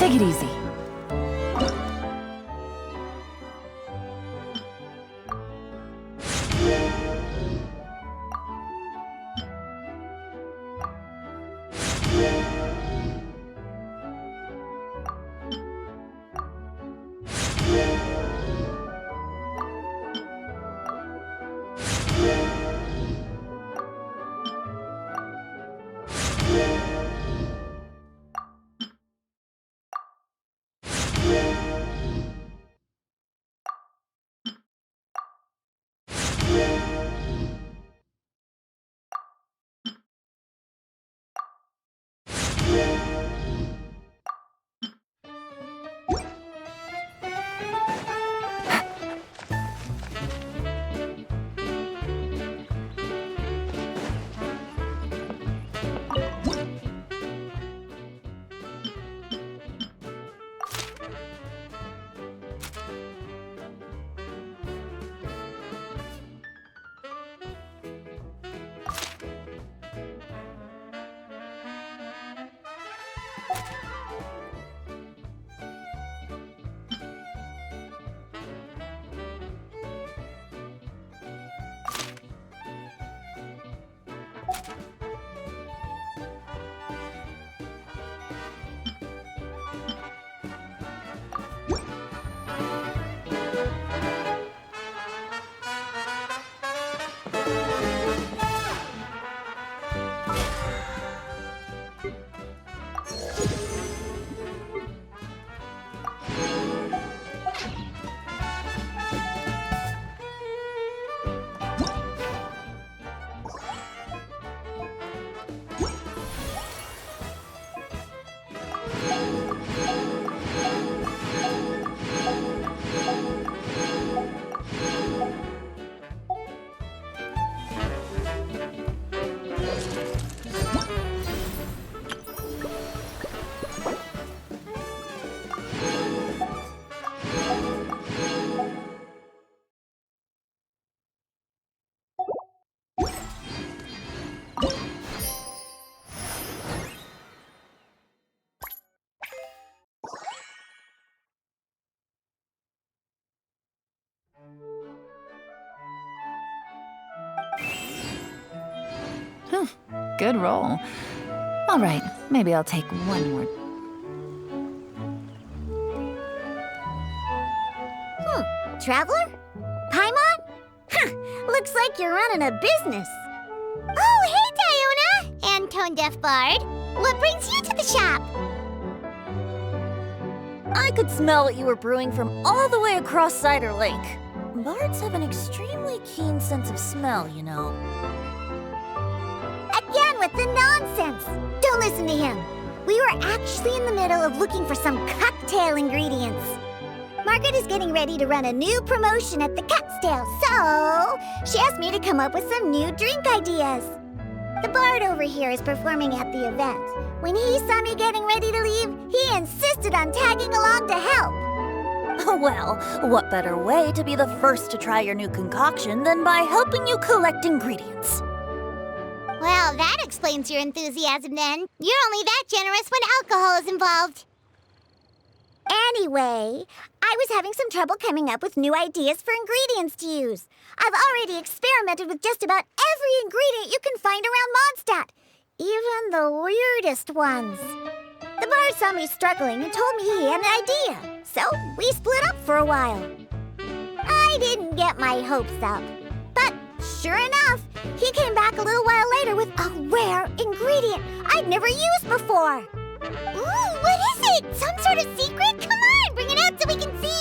Take it easy. Good roll. All right, maybe I'll take one more. Traveler? Paimon? Looks like you're running a business. Oh, hey, Diona! And Tone Deaf Bard. What brings you to the shop? I could smell what you were brewing from all the way across Cider Lake. Bards have an extremely keen sense of smell, you know. Again with the nonsense. Don't listen to him. We were actually in the middle of looking for some cocktail ingredients. Margaret is getting ready to run a new promotion at the Catstail, so she asked me to come up with some new drink ideas. The bard over here is performing at the event. When he saw me getting ready to leave, he insisted on tagging along to help. Well, what better way to be the first to try your new concoction than by helping you collect ingredients? Well, that explains your enthusiasm then. You're only that generous when alcohol is involved. Anyway, I was having some trouble coming up with new ideas for ingredients to use. I've already experimented with just about every ingredient you can find around Mondstadt, even the weirdest ones. The bard saw me struggling and told me he had an idea, so we split up for a while. I didn't get my hopes up, but sure enough, he came back a little while later with a rare ingredient I'd never used before. Ooh, what is it? Some sort of secret? Come on, bring it out so we can see.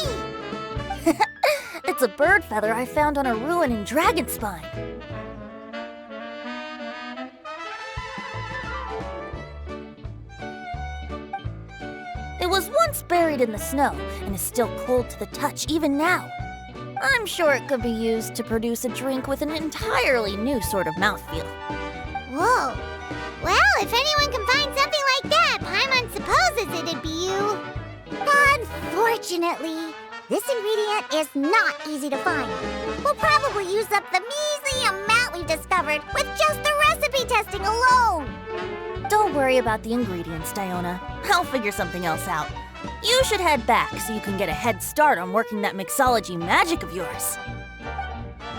It's a bird feather I found on a ruin in Dragonspine. It was once buried in the snow and is still cold to the touch even now. I'm sure it could be used to produce a drink with an entirely new sort of mouthfeel. Whoa. Well, if anyone can find something like that, Paimon supposes it'd be you. Unfortunately, this ingredient is not easy to find. We'll probably use up the measly amount we've discovered with just the recipe testing alone. Don't worry about the ingredients, Diona. I'll figure something else out. You should head back so you can get a head start on working that mixology magic of yours.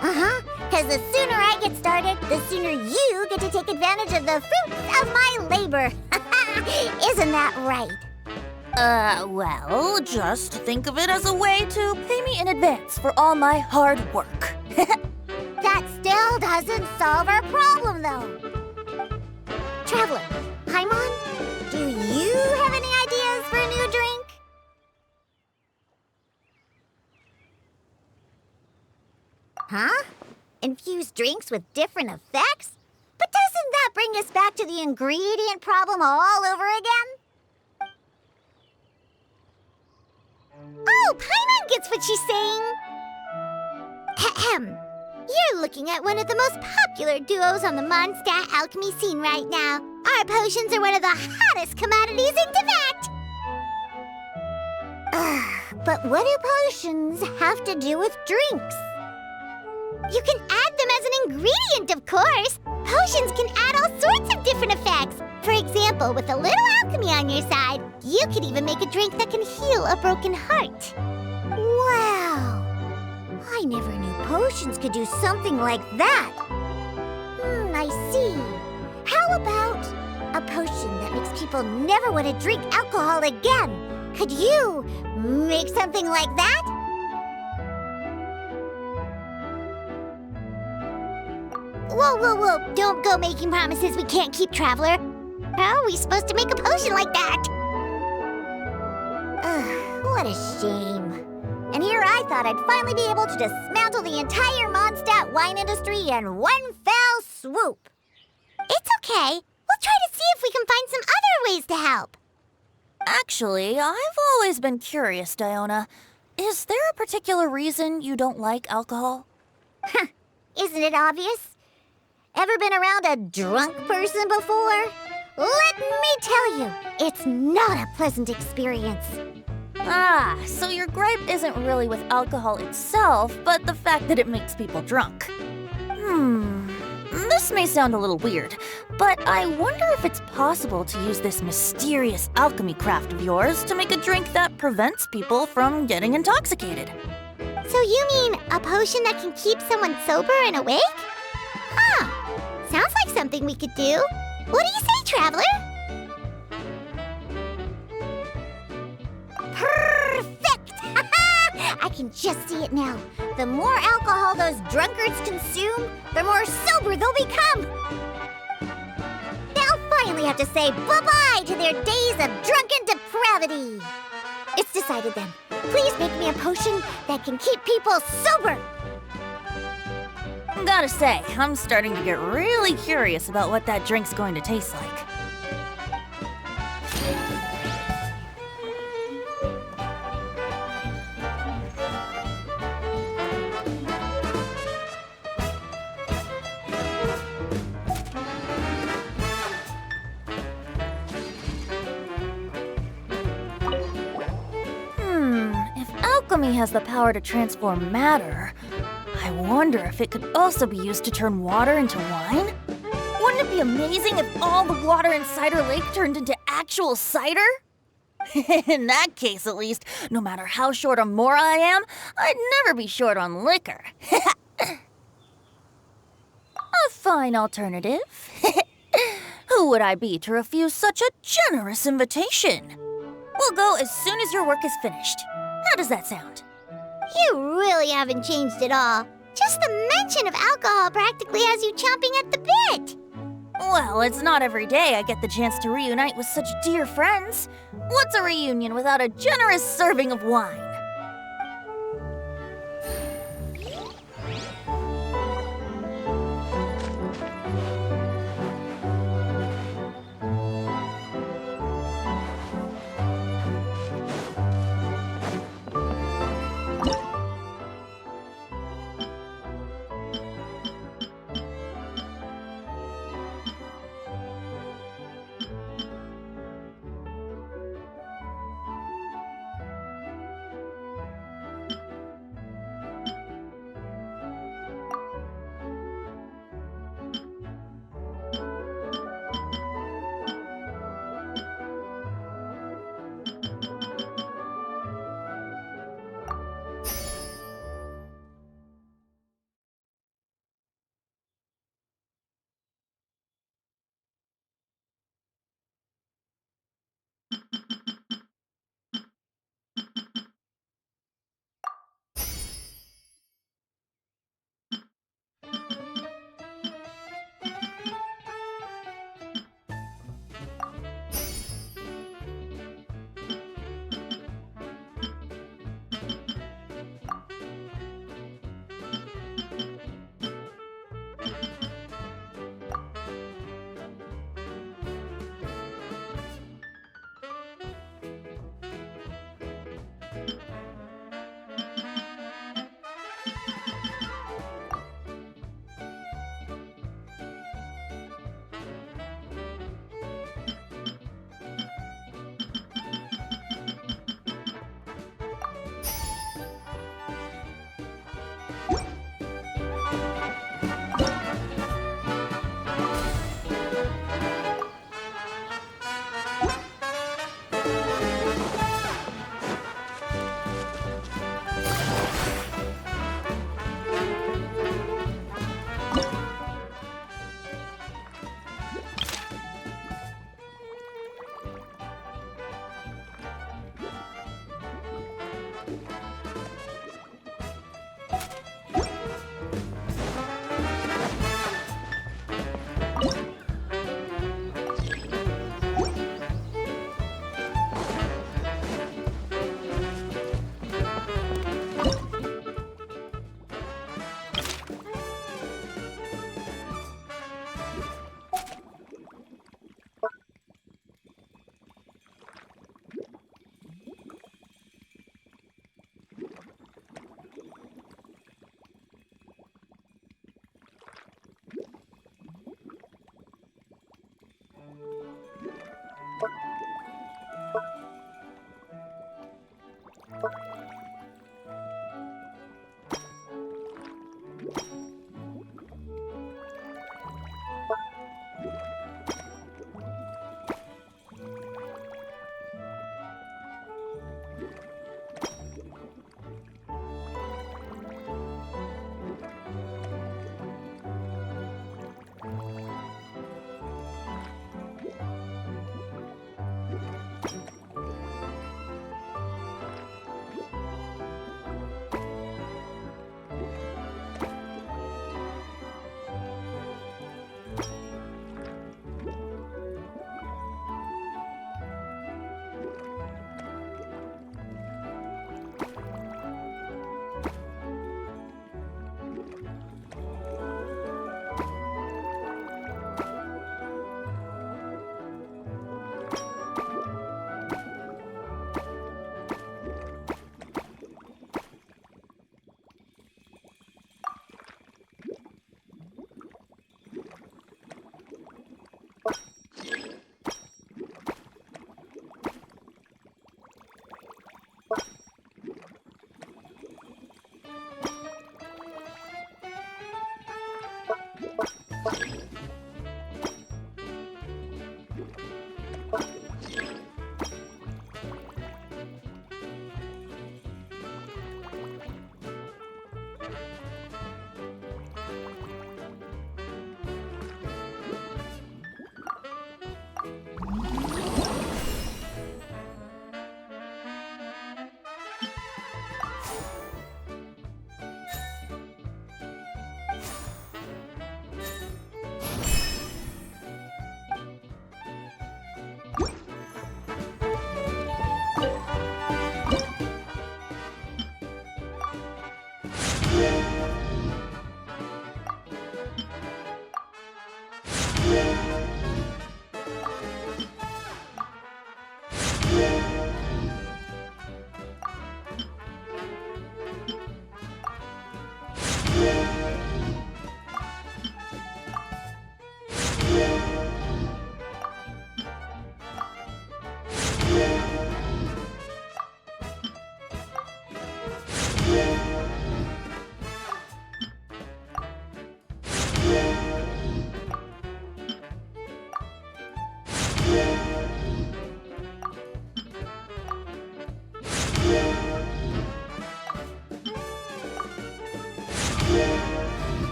Because the sooner I get started, the sooner you get to take advantage of the fruits of my labor. Isn't that right? Well, just think of it as a way to pay me in advance for all my hard work. That still doesn't solve our problem, though. Traveler, Paimon, do you have any ideas for a new drink? Huh? Infused drinks with different effects? But doesn't that bring us back to the ingredient problem all over again? Oh, Paimon gets what she's saying. Ahem. You're looking at one of the most popular duos on the Mondstadt alchemy scene right now. Our potions are one of the hottest commodities in Tibet. But what do potions have to do with drinks? You can add them as an ingredient, of course. Potions can add all sorts of different effects. For example, with a little alchemy on your side, you could even make a drink that can heal a broken heart. Wow! I never knew potions could do something like that. I see. How about a potion that makes people never want to drink alcohol again? Could you make something like that? Whoa. Don't go making promises we can't keep, Traveler. How are we supposed to make a potion like that? What a shame. And here I thought I'd finally be able to dismantle the entire Mondstadt wine industry in one fell swoop. It's okay. We'll try to see if we can find some other ways to help. Actually, I've always been curious, Diona. Is there a particular reason you don't like alcohol? Isn't it obvious? Ever been around a drunk person before? Let me tell you, it's not a pleasant experience. Ah, so your gripe isn't really with alcohol itself, but the fact that it makes people drunk. This may sound a little weird, but I wonder if it's possible to use this mysterious alchemy craft of yours to make a drink that prevents people from getting intoxicated. So you mean a potion that can keep someone sober and awake? Sounds like something we could do. What do you say, Traveler? Perfect! I can just see it now. The more alcohol those drunkards consume, the more sober they'll become. They'll finally have to say bye-bye to their days of drunken depravity. It's decided then. Please make me a potion that can keep people sober. Gotta say, I'm starting to get really curious about what that drink's going to taste like. If alchemy has the power to transform matter, I wonder if it could also be used to turn water into wine? Wouldn't it be amazing if all the water in Cider Lake turned into actual cider? In that case, at least, no matter how short on more I am, I'd never be short on liquor. A fine alternative. Who would I be to refuse such a generous invitation? We'll go as soon as your work is finished. How does that sound? You really haven't changed at all. Just the mention of alcohol practically has you chomping at the bit. Well, it's not every day I get the chance to reunite with such dear friends. What's a reunion without a generous serving of wine?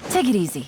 Take it easy.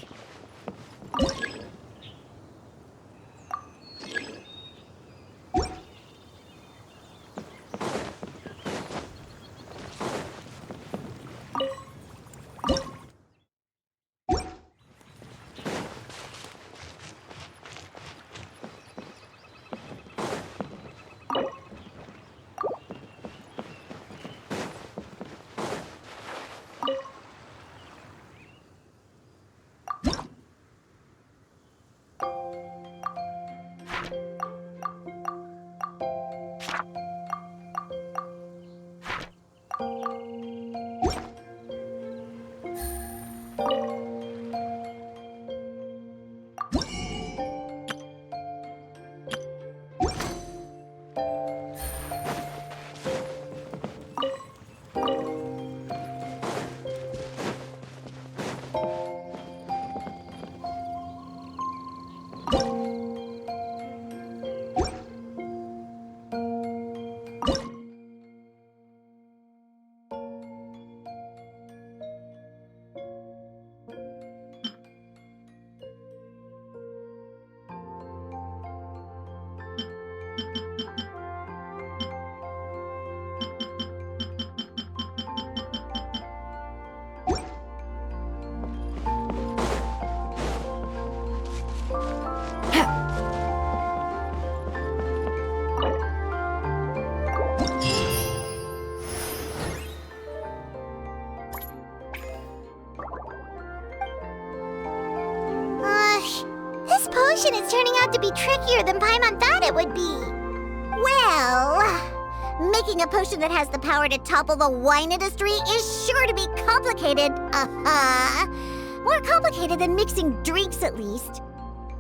This potion is turning out to be trickier than Paimon thought it would be. Well, making a potion that has the power to topple the wine industry is sure to be complicated. More complicated than mixing drinks, at least.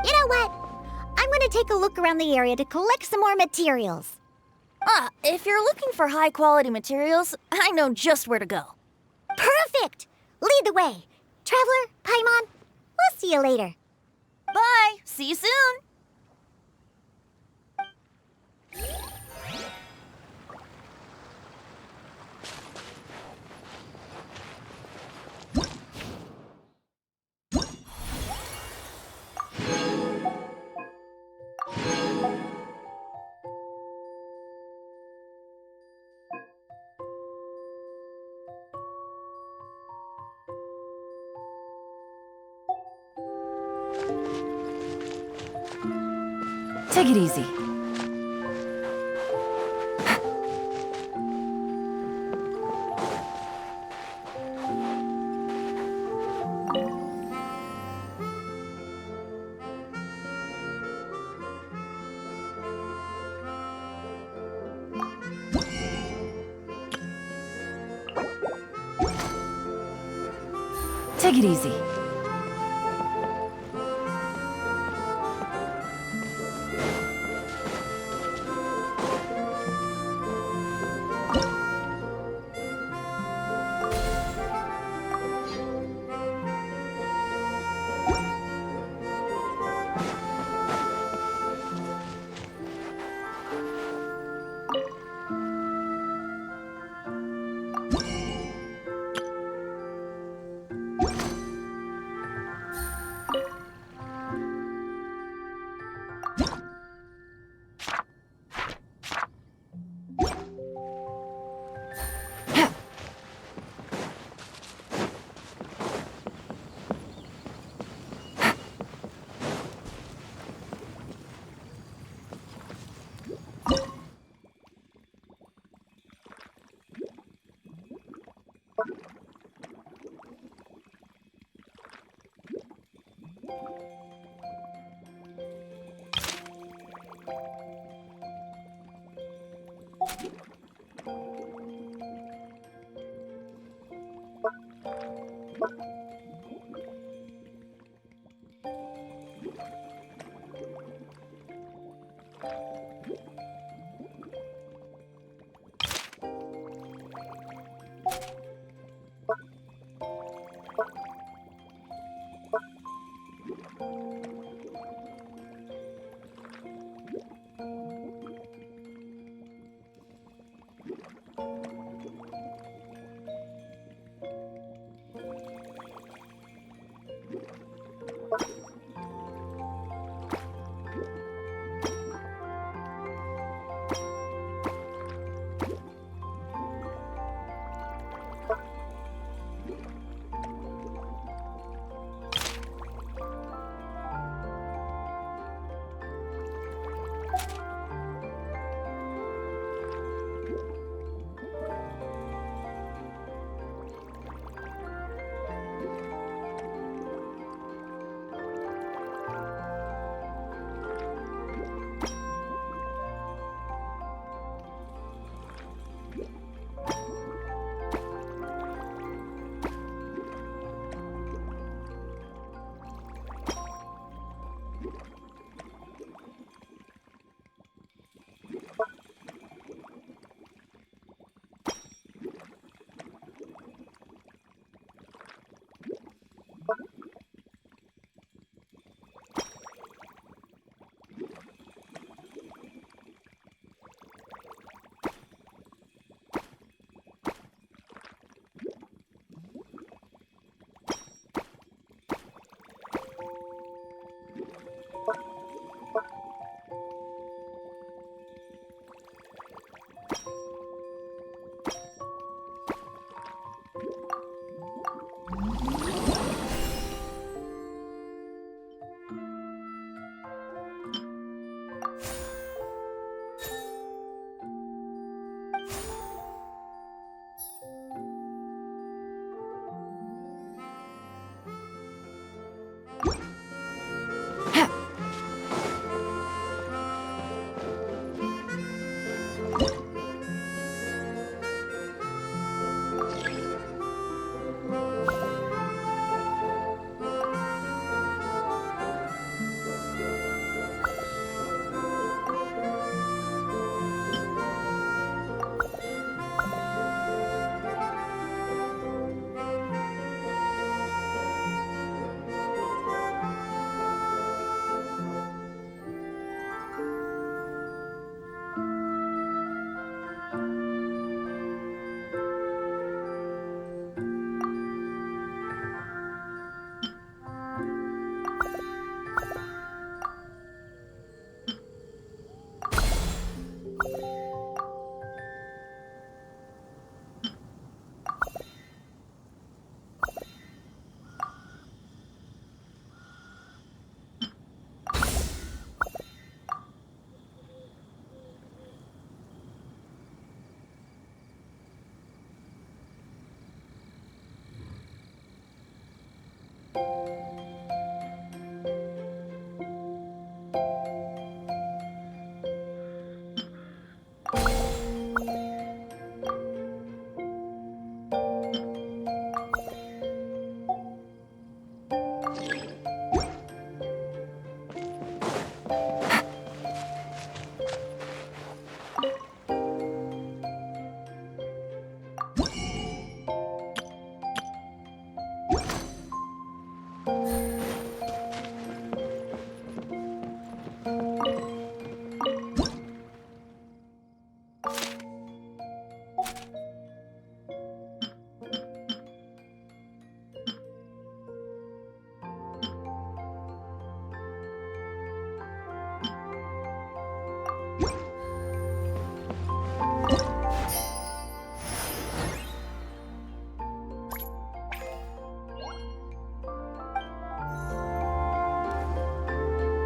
You know what? I'm gonna take a look around the area to collect some more materials. If you're looking for high-quality materials, I know just where to go. Perfect! Lead the way. Traveler, Paimon, we'll see you later. Bye! See you soon! Take it easy. Take it easy.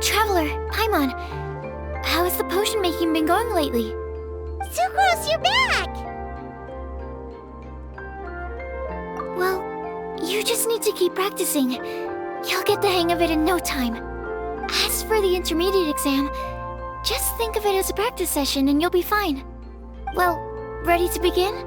Traveler, Paimon, how has the potion making been going lately? Sucrose, you're back! Well, you just need to keep practicing. You'll get the hang of it in no time. As for the intermediate exam, just think of it as a practice session and you'll be fine. Well, ready to begin?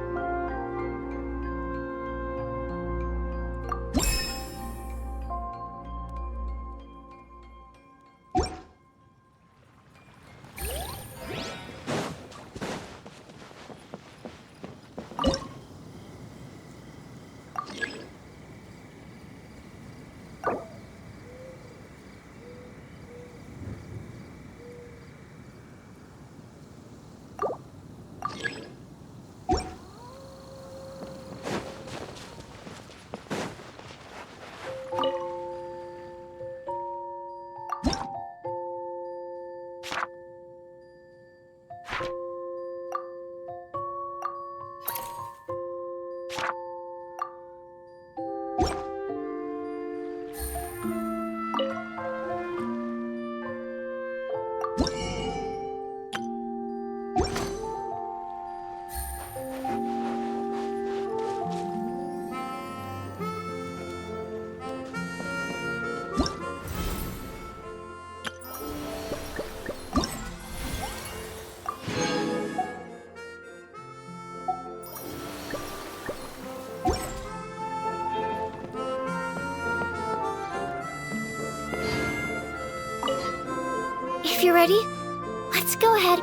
If you're ready, let's go ahead.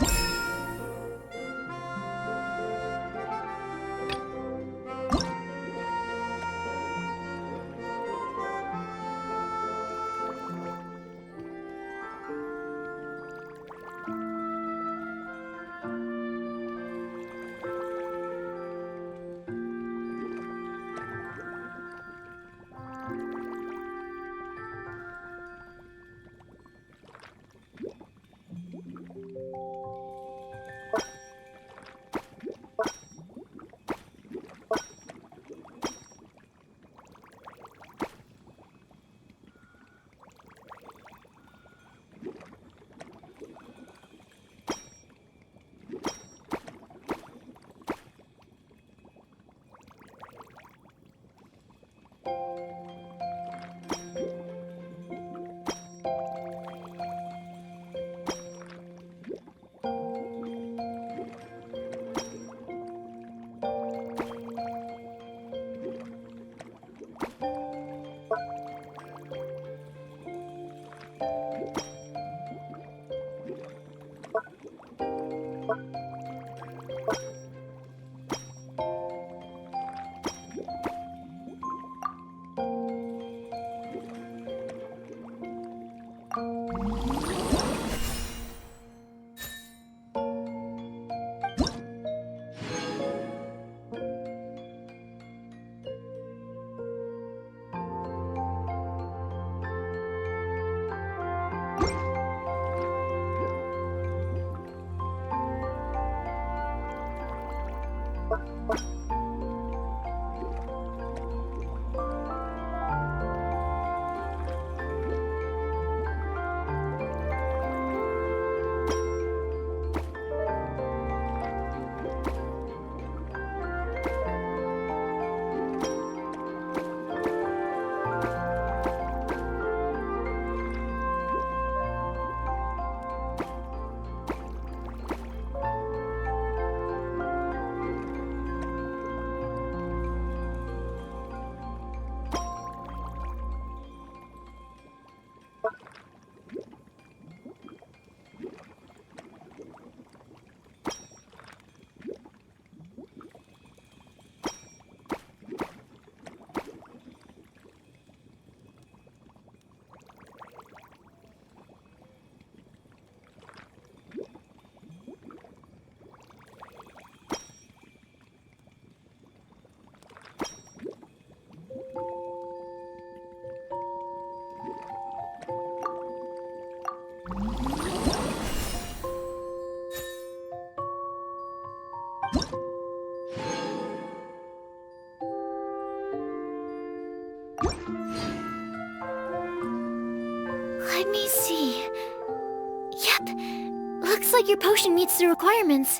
like your potion meets the requirements.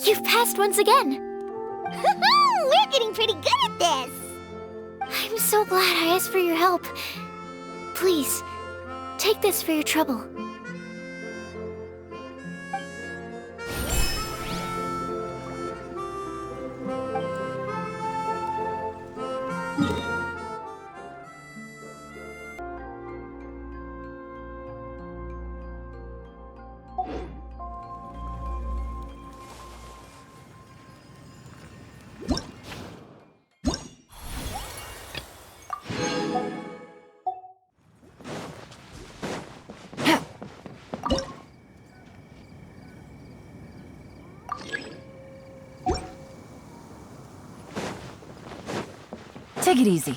You've passed once again. We're getting pretty good at this. I'm so glad I asked for your help. Please, take this for your trouble. Take it easy.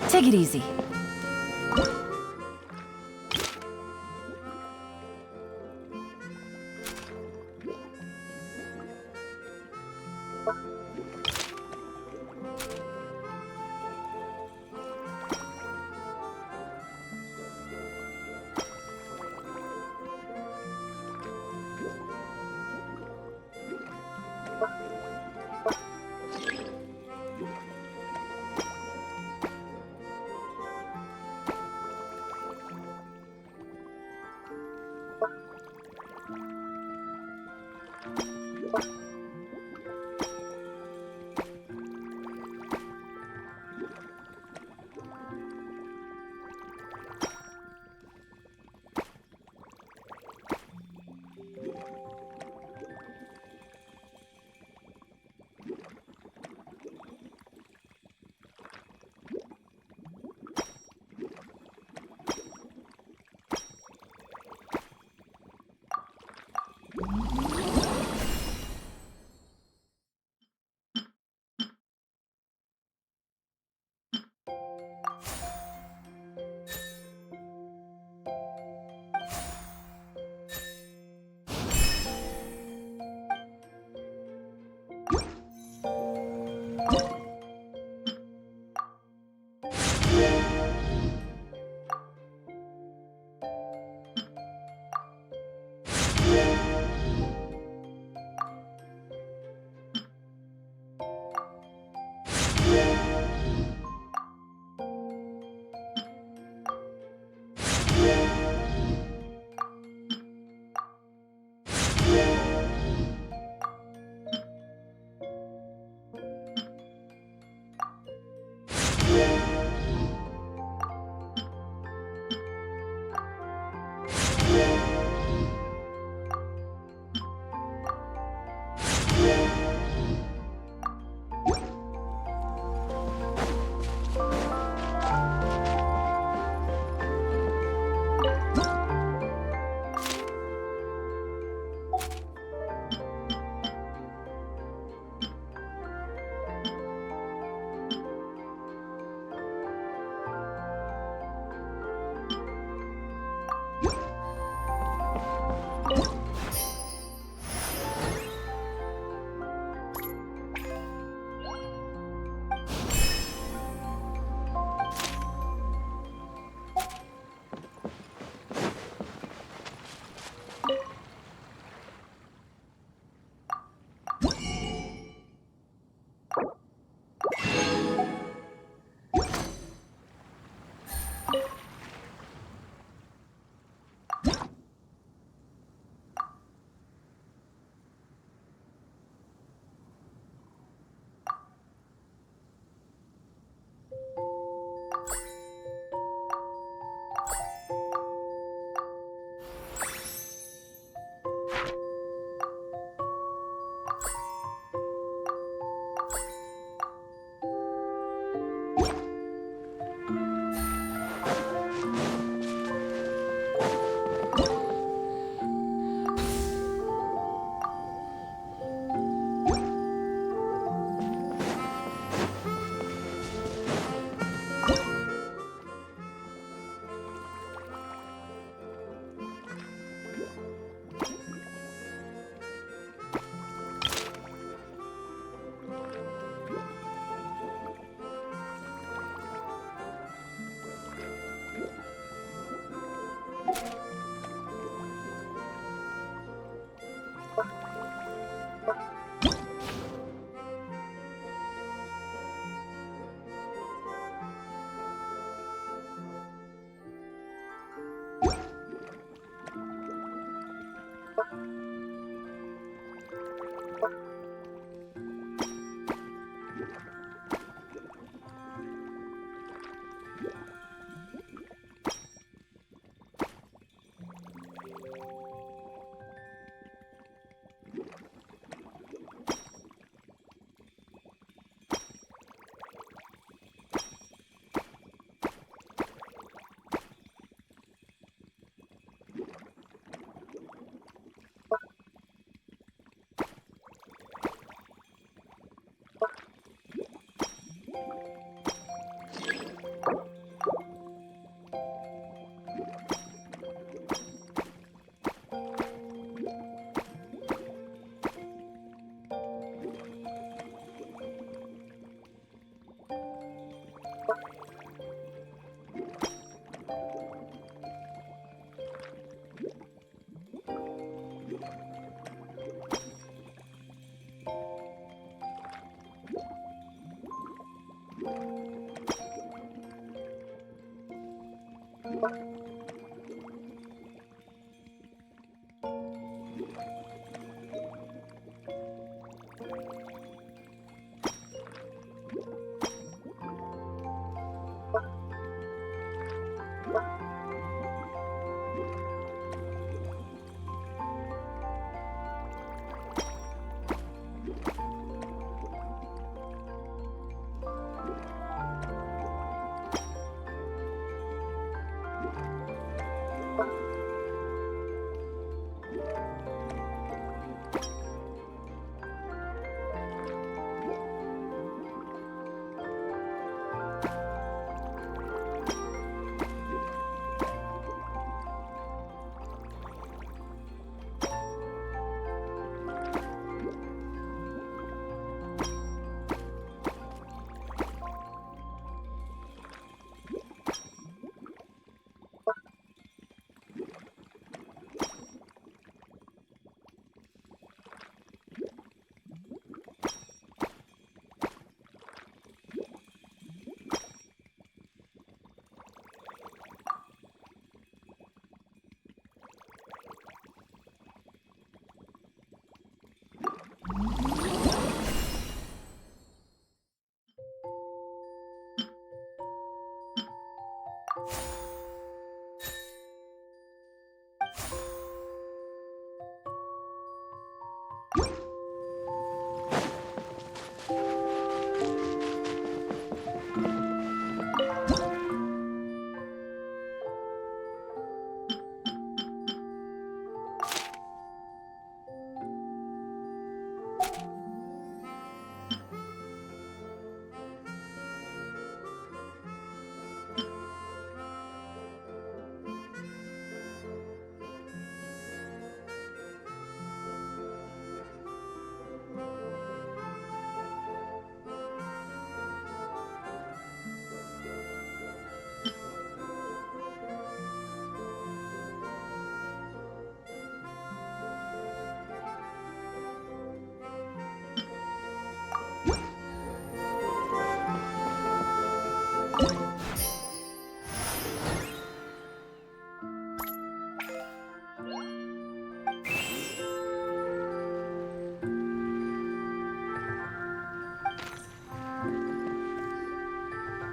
Take it easy.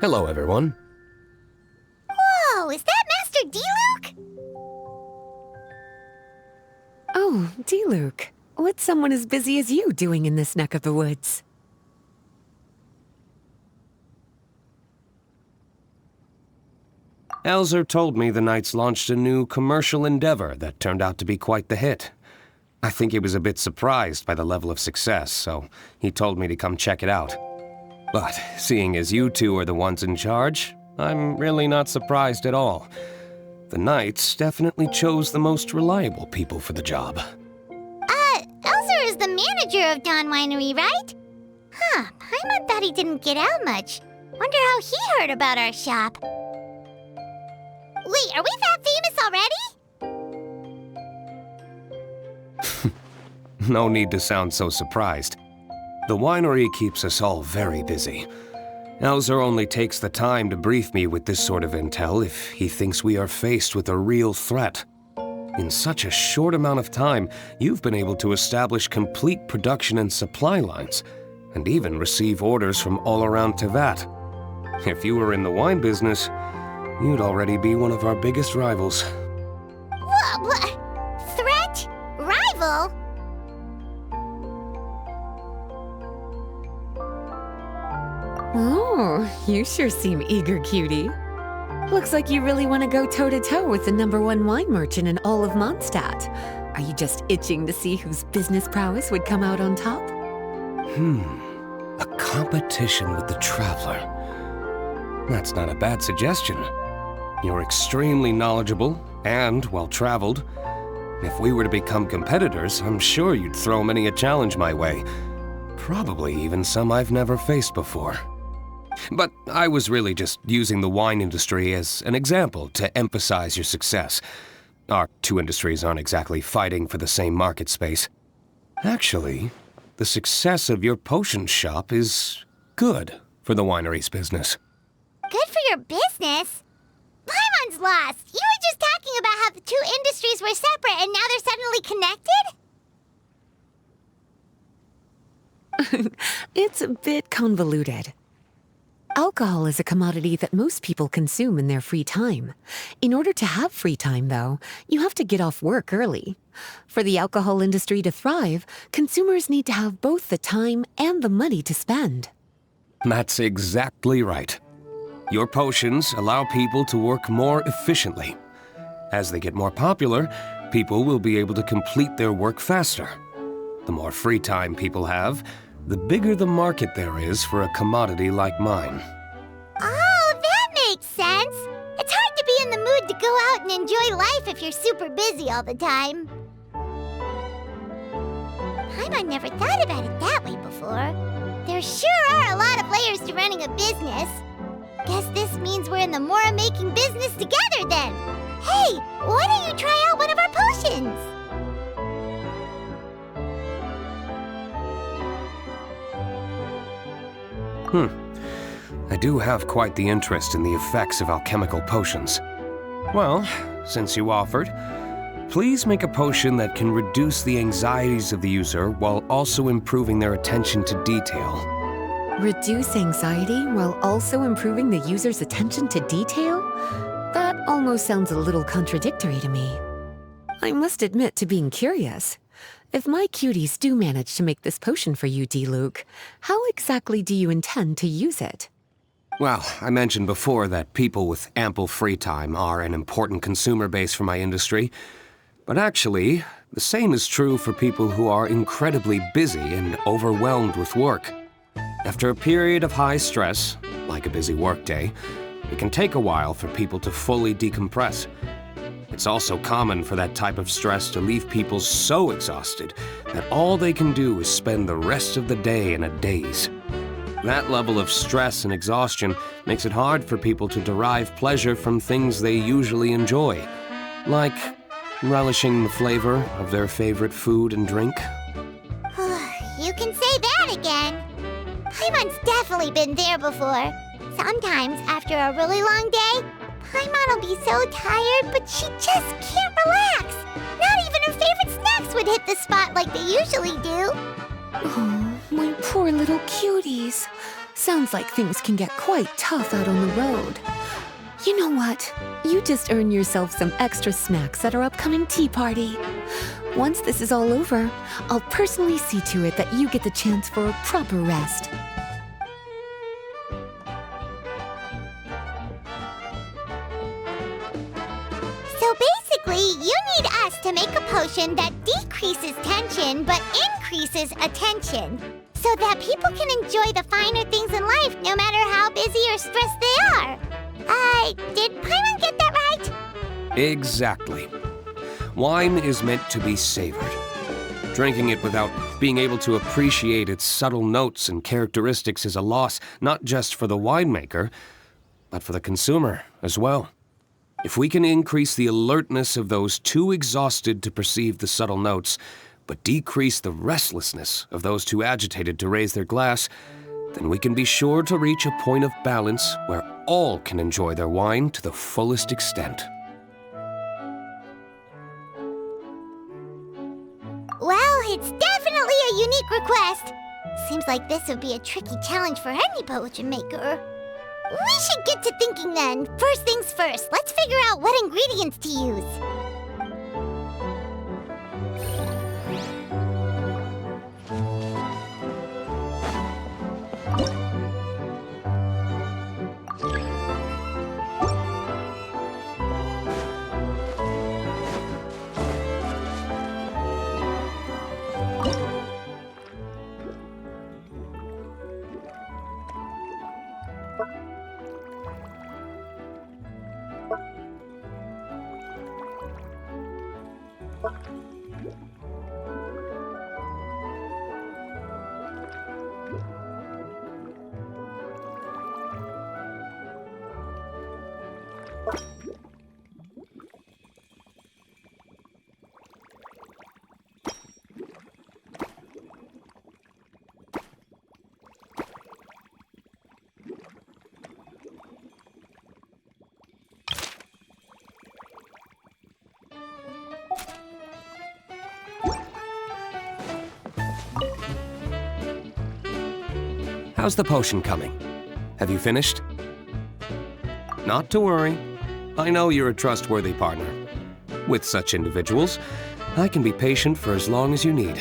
Hello, everyone. Whoa, is that Master D-Luke? Oh, D-Luke. What's someone as busy as you doing in this neck of the woods? Elzer told me the Knights launched a new commercial endeavor that turned out to be quite the hit. I think he was a bit surprised by the level of success, so he told me to come check it out. But seeing as you two are the ones in charge, I'm really not surprised at all. The Knights definitely chose the most reliable people for the job. Elzer is the manager of Dawn Winery, right? Huh, Paimon thought he didn't get out much. Wonder how he heard about our shop. Wait, are we that famous already? no need to sound so surprised. The winery keeps us all very busy. Elzer only takes the time to brief me with this sort of intel if he thinks we are faced with a real threat. In such a short amount of time, you've been able to establish complete production and supply lines, and even receive orders from all around Tevat. If you were in the wine business, you'd already be one of our biggest rivals. What? Threat? Rival? Oh, you sure seem eager, cutie. Looks like you really want to go toe-to-toe with the #1 wine merchant in all of Mondstadt. Are you just itching to see whose business prowess would come out on top? A competition with the Traveler. That's not a bad suggestion. You're extremely knowledgeable and well-traveled. If we were to become competitors, I'm sure you'd throw many a challenge my way. Probably even some I've never faced before. But I was really just using the wine industry as an example to emphasize your success. Our two industries aren't exactly fighting for the same market space. Actually, the success of your potion shop is good for the winery's business. Good for your business? Paimon's lost! You were just talking about how the two industries were separate and now they're suddenly connected? It's a bit convoluted. Alcohol is a commodity that most people consume in their free time. In order to have free time, though, you have to get off work early. For the alcohol industry to thrive, consumers need to have both the time and the money to spend. That's exactly right. Your potions allow people to work more efficiently. As they get more popular, people will be able to complete their work faster. The more free time people have, the bigger the market there is for a commodity like mine. Oh, that makes sense! It's hard to be in the mood to go out and enjoy life if you're super busy all the time. Paimon never thought about it that way before. There sure are a lot of layers to running a business. Guess this means we're in the Mora-making business together then. Hey, why don't you try out one of our potions? I do have quite the interest in the effects of alchemical potions. Well, since you offered, please make a potion that can reduce the anxieties of the user while also improving their attention to detail. Reduce anxiety while also improving the user's attention to detail? That almost sounds a little contradictory to me. I must admit to being curious. If my cuties do manage to make this potion for you, D-Luke, how exactly do you intend to use it? Well, I mentioned before that people with ample free time are an important consumer base for my industry. But actually, the same is true for people who are incredibly busy and overwhelmed with work. After a period of high stress, like a busy workday, it can take a while for people to fully decompress. It's also common for that type of stress to leave people so exhausted that all they can do is spend the rest of the day in a daze. That level of stress and exhaustion makes it hard for people to derive pleasure from things they usually enjoy, like relishing the flavor of their favorite food and drink. You can say that again. Paimon's definitely been there before. Sometimes, after a really long day, Paimon will be so tired, but she just can't relax. Not even her favorite snacks would hit the spot like they usually do. Oh, my poor little cuties. Sounds like things can get quite tough out on the road. You know what? You just earn yourself some extra snacks at our upcoming tea party. Once this is all over, I'll personally see to it that you get the chance for a proper rest. So basically, you need us to make a potion that decreases tension but increases attention, so that people can enjoy the finer things in life no matter how busy or stressed they are. Did Paimon get that right? Exactly. Wine is meant to be savored. Drinking it without being able to appreciate its subtle notes and characteristics is a loss not just for the winemaker, but for the consumer as well. If we can increase the alertness of those too exhausted to perceive the subtle notes, but decrease the restlessness of those too agitated to raise their glass, then we can be sure to reach a point of balance where all can enjoy their wine to the fullest extent. Well, it's definitely a unique request. Seems like this would be a tricky challenge for any potion maker. We should get to thinking then. First things first, let's figure out what ingredients to use. How's the potion coming? Have you finished? Not to worry. I know you're a trustworthy partner. With such individuals, I can be patient for as long as you need.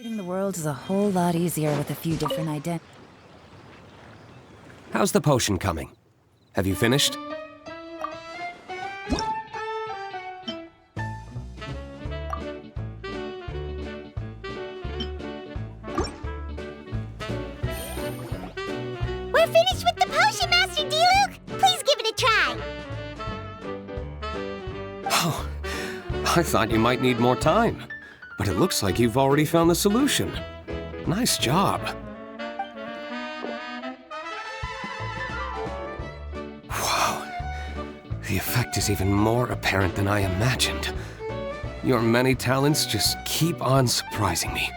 The world is a whole lot easier with a few different identities. How's the potion coming? Have you finished? We're finished with the potion, Master D-Luke! Please give it a try! Oh, I thought you might need more time, but it looks like you've already found the solution. Nice job. Wow. The effect is even more apparent than I imagined. Your many talents just keep on surprising me.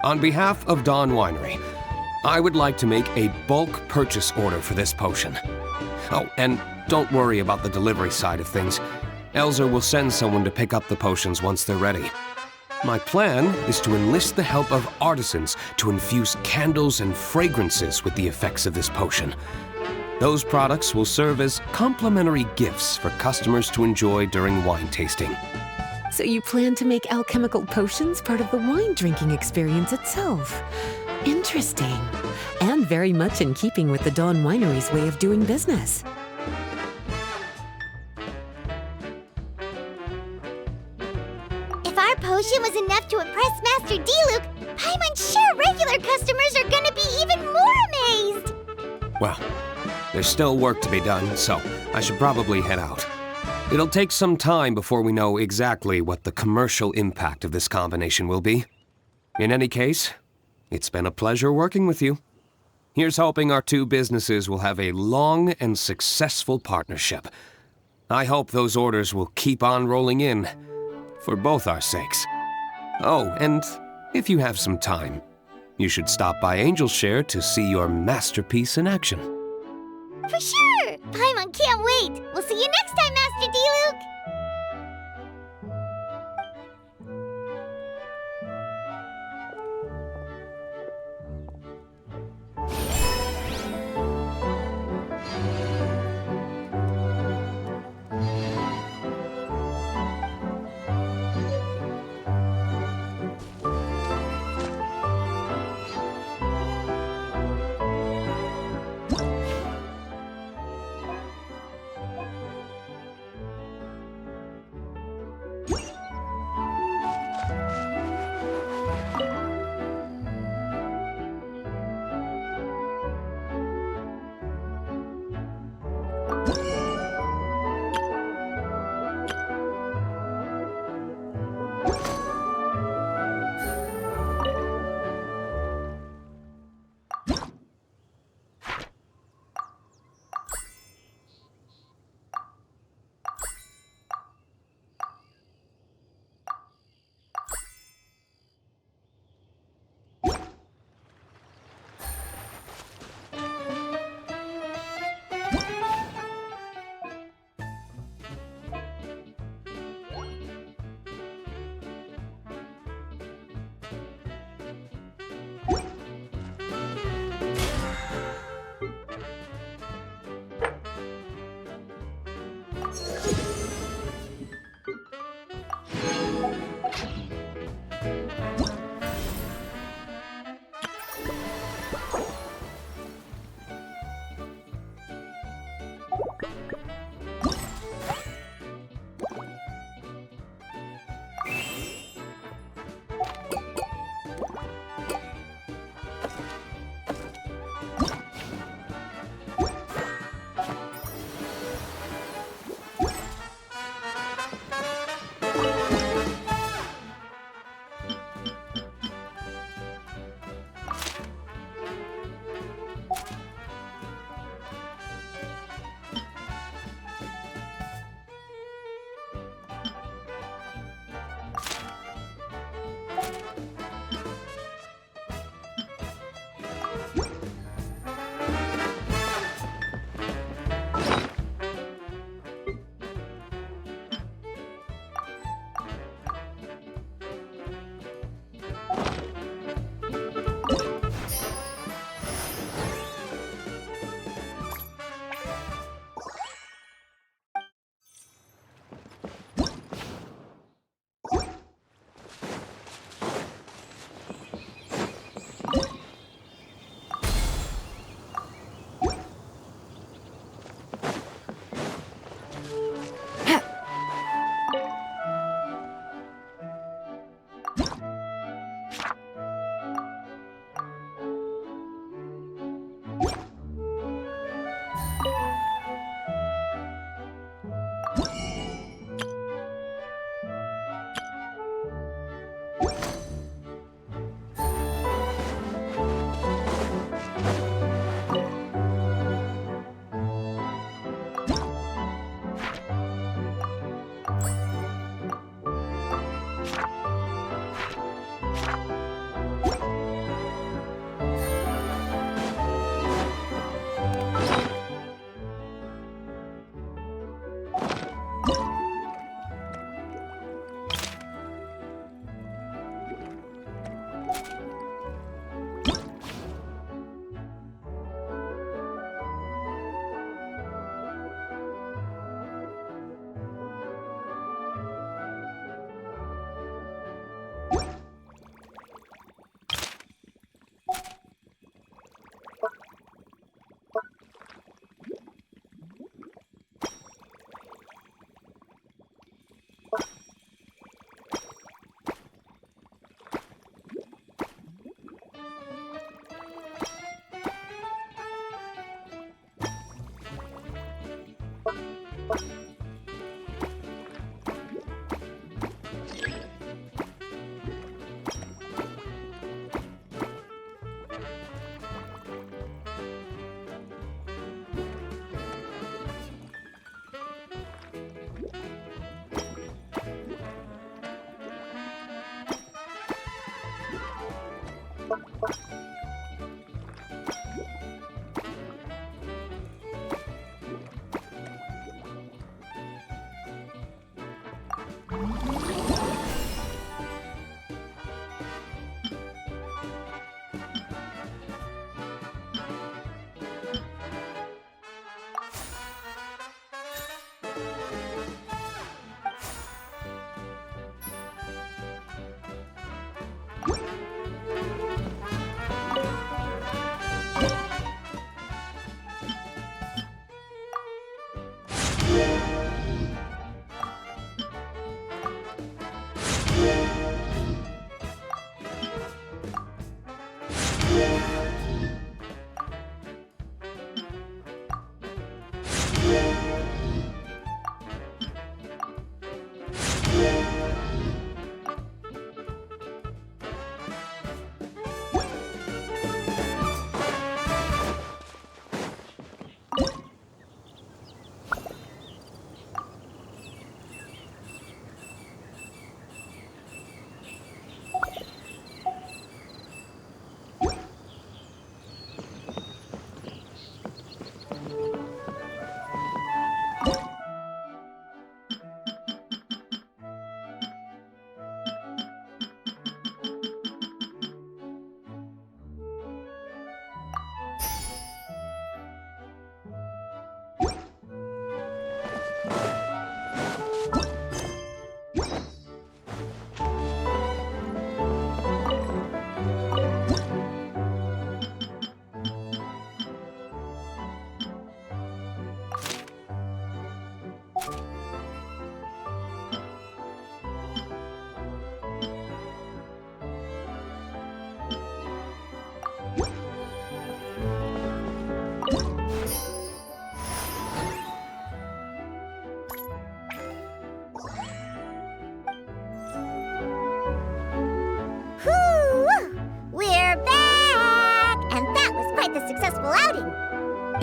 On behalf of Dawn Winery, I would like to make a bulk purchase order for this potion. Oh, and don't worry about the delivery side of things. Elzer will send someone to pick up the potions once they're ready. My plan is to enlist the help of artisans to infuse candles and fragrances with the effects of this potion. Those products will serve as complimentary gifts for customers to enjoy during wine tasting. So you plan to make alchemical potions part of the wine drinking experience itself. Interesting. And very much in keeping with the Dawn Winery's way of doing business. If our potion was enough to impress Master Diluc, Paimon's sure regular customers are gonna be even more amazed! Well, there's still work to be done, so I should probably head out. It'll take some time before we know exactly what the commercial impact of this combination will be. In any case, it's been a pleasure working with you. Here's hoping our two businesses will have a long and successful partnership. I hope those orders will keep on rolling in, for both our sakes. Oh, and if you have some time, you should stop by Angel's Share to see your masterpiece in action. For sure! Paimon can't wait! We'll see you next time, Master Diluc!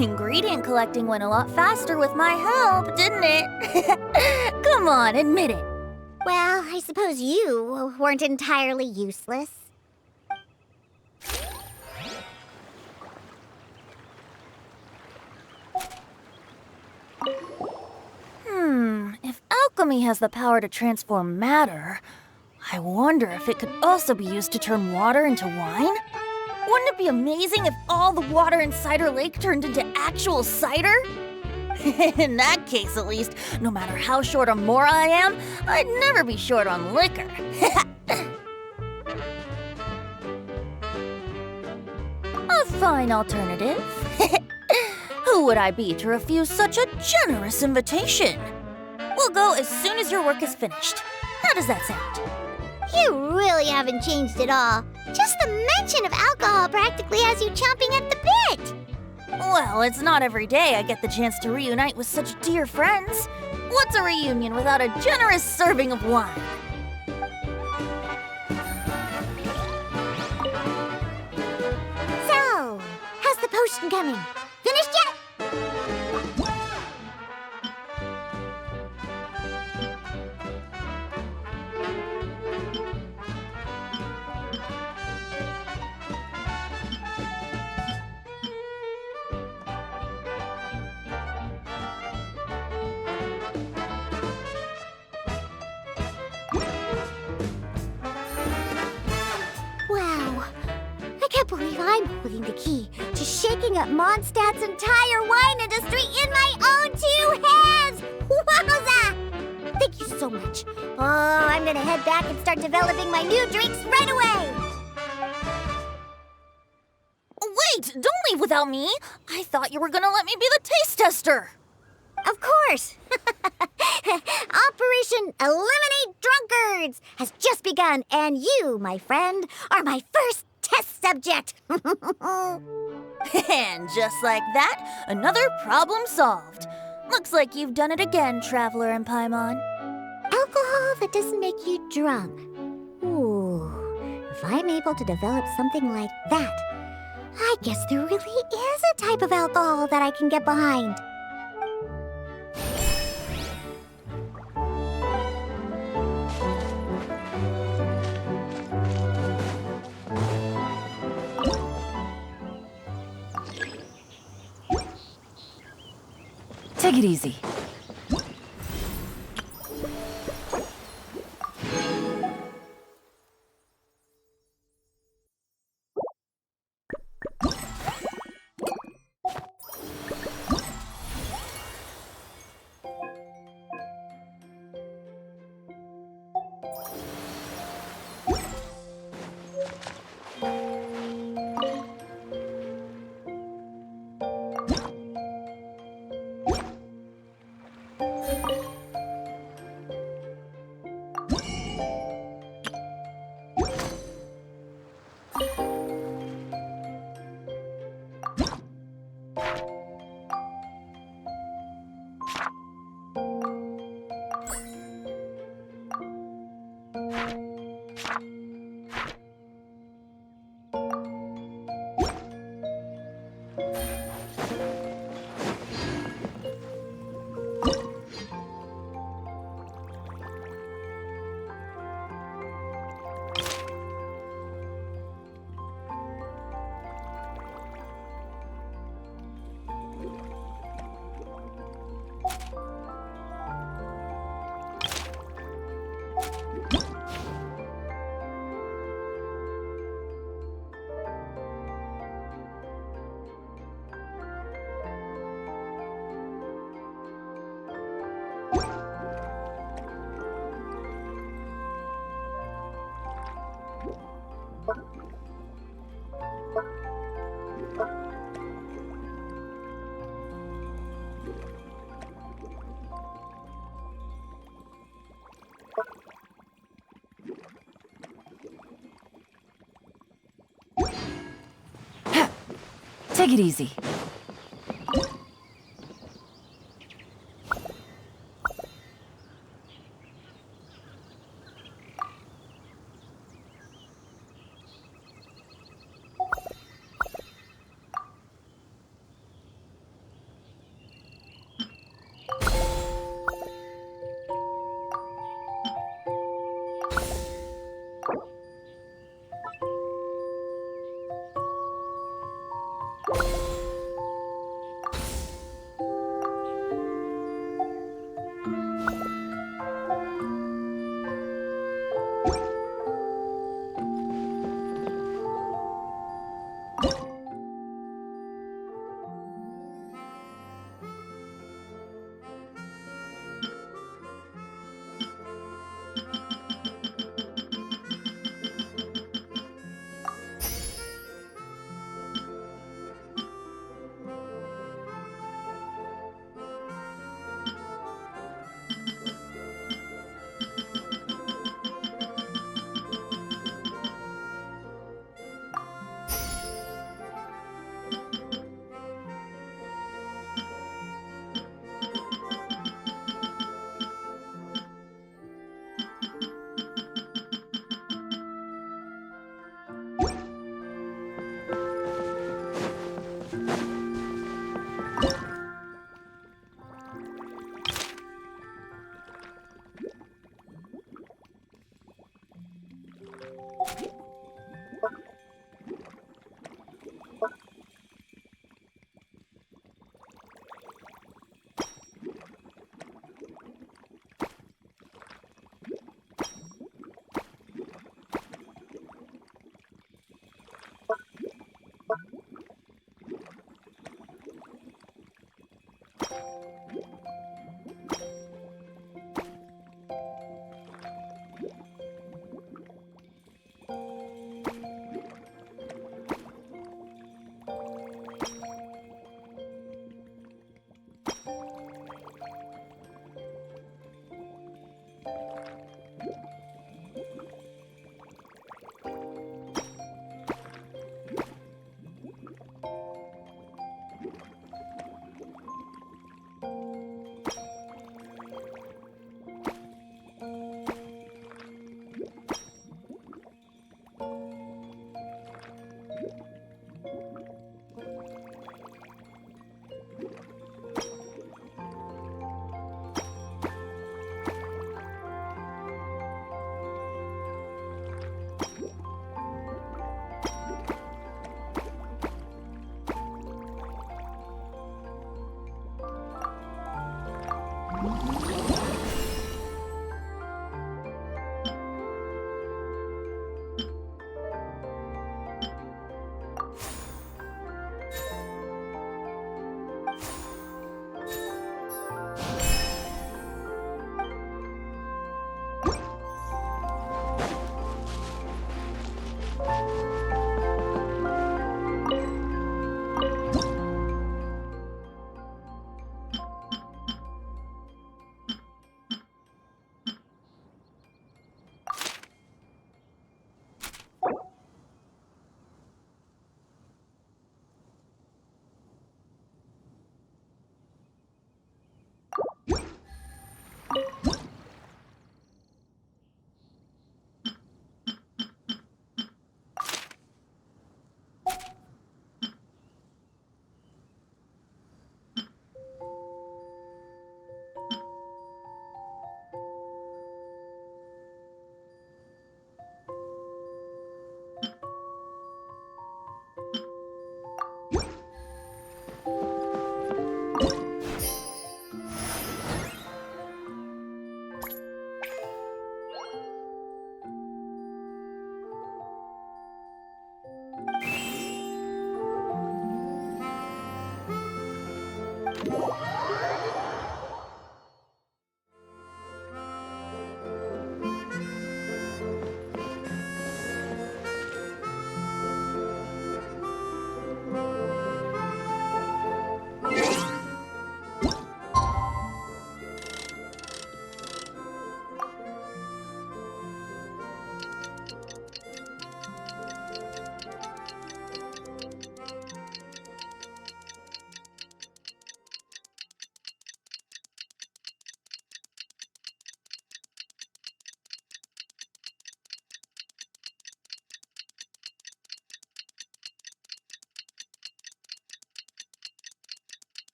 Ingredient collecting went a lot faster with my help, didn't it? Come on, admit it. Well, I suppose you weren't entirely useless. If alchemy has the power to transform matter, I wonder if it could also be used to turn water into wine? Wouldn't it be amazing if all the water in Cider Lake turned into actual cider? In that case, at least, no matter how short on Mora I am, I'd never be short on liquor. A fine alternative. Who would I be to refuse such a generous invitation? We'll go as soon as your work is finished. How does that sound? You really haven't changed at all. Just the mention of alcohol practically has you chomping at the bit. Well, it's not every day I get the chance to reunite with such dear friends. What's a reunion without a generous serving of wine? So, how's the potion coming? Finished yet? Wow, I can't believe I'm holding the key to shaking up Mondstadt's entire wine industry in my own two hands! Wowza! Thank you so much. Oh, I'm gonna head back and start developing my new drinks right away! Wait, don't leave without me. I thought you were gonna let me be the taste tester. Of course! Operation Eliminate Drunkards has just begun, and you, my friend, are my first test subject! And just like that, another problem solved. Looks like you've done it again, Traveler and Paimon. Alcohol that doesn't make you drunk. Ooh, if I'm able to develop something like that, I guess there really is a type of alcohol that I can get behind. Take it easy. Take it easy.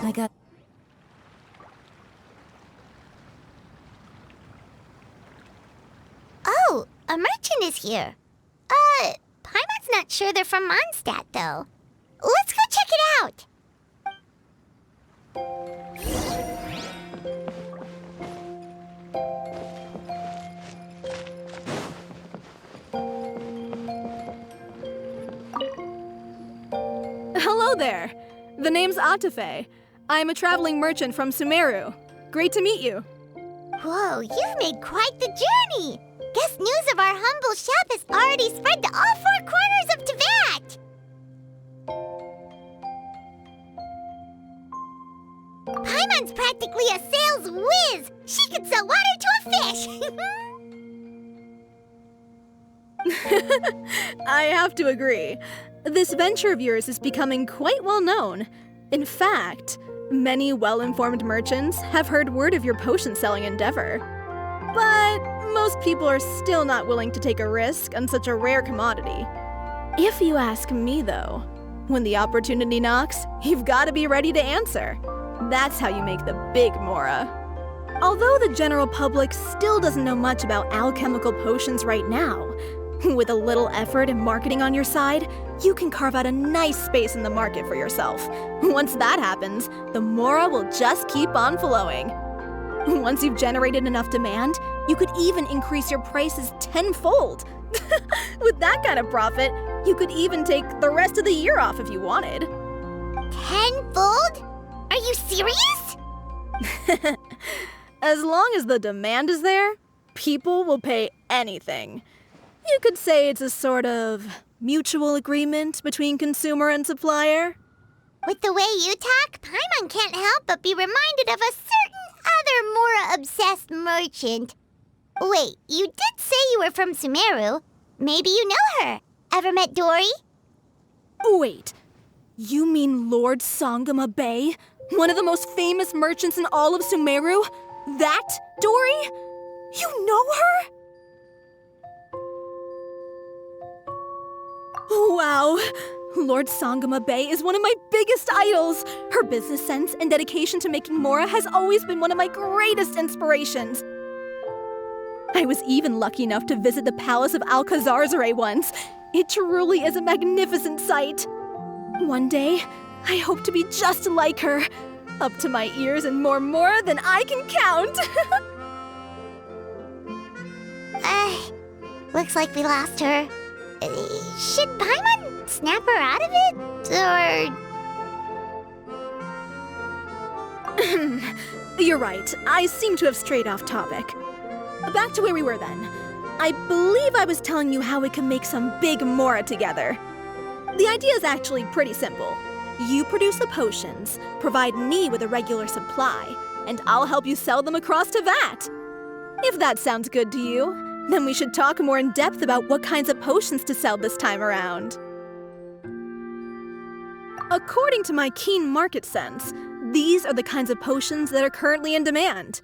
I got... Oh, a merchant is here. Paimon's not sure they're from Mondstadt, though. Let's go check it out. Hello there. The name's Atafe. I'm a traveling merchant from Sumeru. Great to meet you. Whoa, you've made quite the journey! Guess news of our humble shop has already spread to all four corners of Teyvat! Paimon's practically a sales whiz! She could sell water to a fish! I have to agree. This venture of yours is becoming quite well known. In fact, many well-informed merchants have heard word of your potion-selling endeavor. But most people are still not willing to take a risk on such a rare commodity. If you ask me, though, when the opportunity knocks, you've got to be ready to answer. That's how you make the big Mora. Although the general public still doesn't know much about alchemical potions right now, with a little effort and marketing on your side, you can carve out a nice space in the market for yourself. Once that happens, the Mora will just keep on flowing. Once you've generated enough demand, you could even increase your prices tenfold. With that kind of profit, you could even take the rest of the year off if you wanted. Tenfold? Are you serious? As long as the demand is there, people will pay anything. You could say it's a sort of mutual agreement between consumer and supplier. With the way you talk, Paimon can't help but be reminded of a certain other Mora-obsessed merchant. Wait, you did say you were from Sumeru. Maybe you know her. Ever met Dory? Wait, you mean Lord Sangama Bay? One of the most famous merchants in all of Sumeru? That Dory? You know her? Wow, Lord Sangama Bay is one of my biggest idols. Her business sense and dedication to making Mora has always been one of my greatest inspirations. I was even lucky enough to visit the Palace of Alcazarzare once. It truly is a magnificent sight. One day, I hope to be just like her, up to my ears in more Mora than I can count. Looks like we lost her. Should Paimon snap her out of it, or...? You're right. I seem to have strayed off topic. Back to where we were then. I believe I was telling you how we can make some big Mora together. The idea is actually pretty simple. You produce the potions, provide me with a regular supply, and I'll help you sell them across Teyvat. If that sounds good to you, then we should talk more in depth about what kinds of potions to sell this time around. According to my keen market sense, these are the kinds of potions that are currently in demand.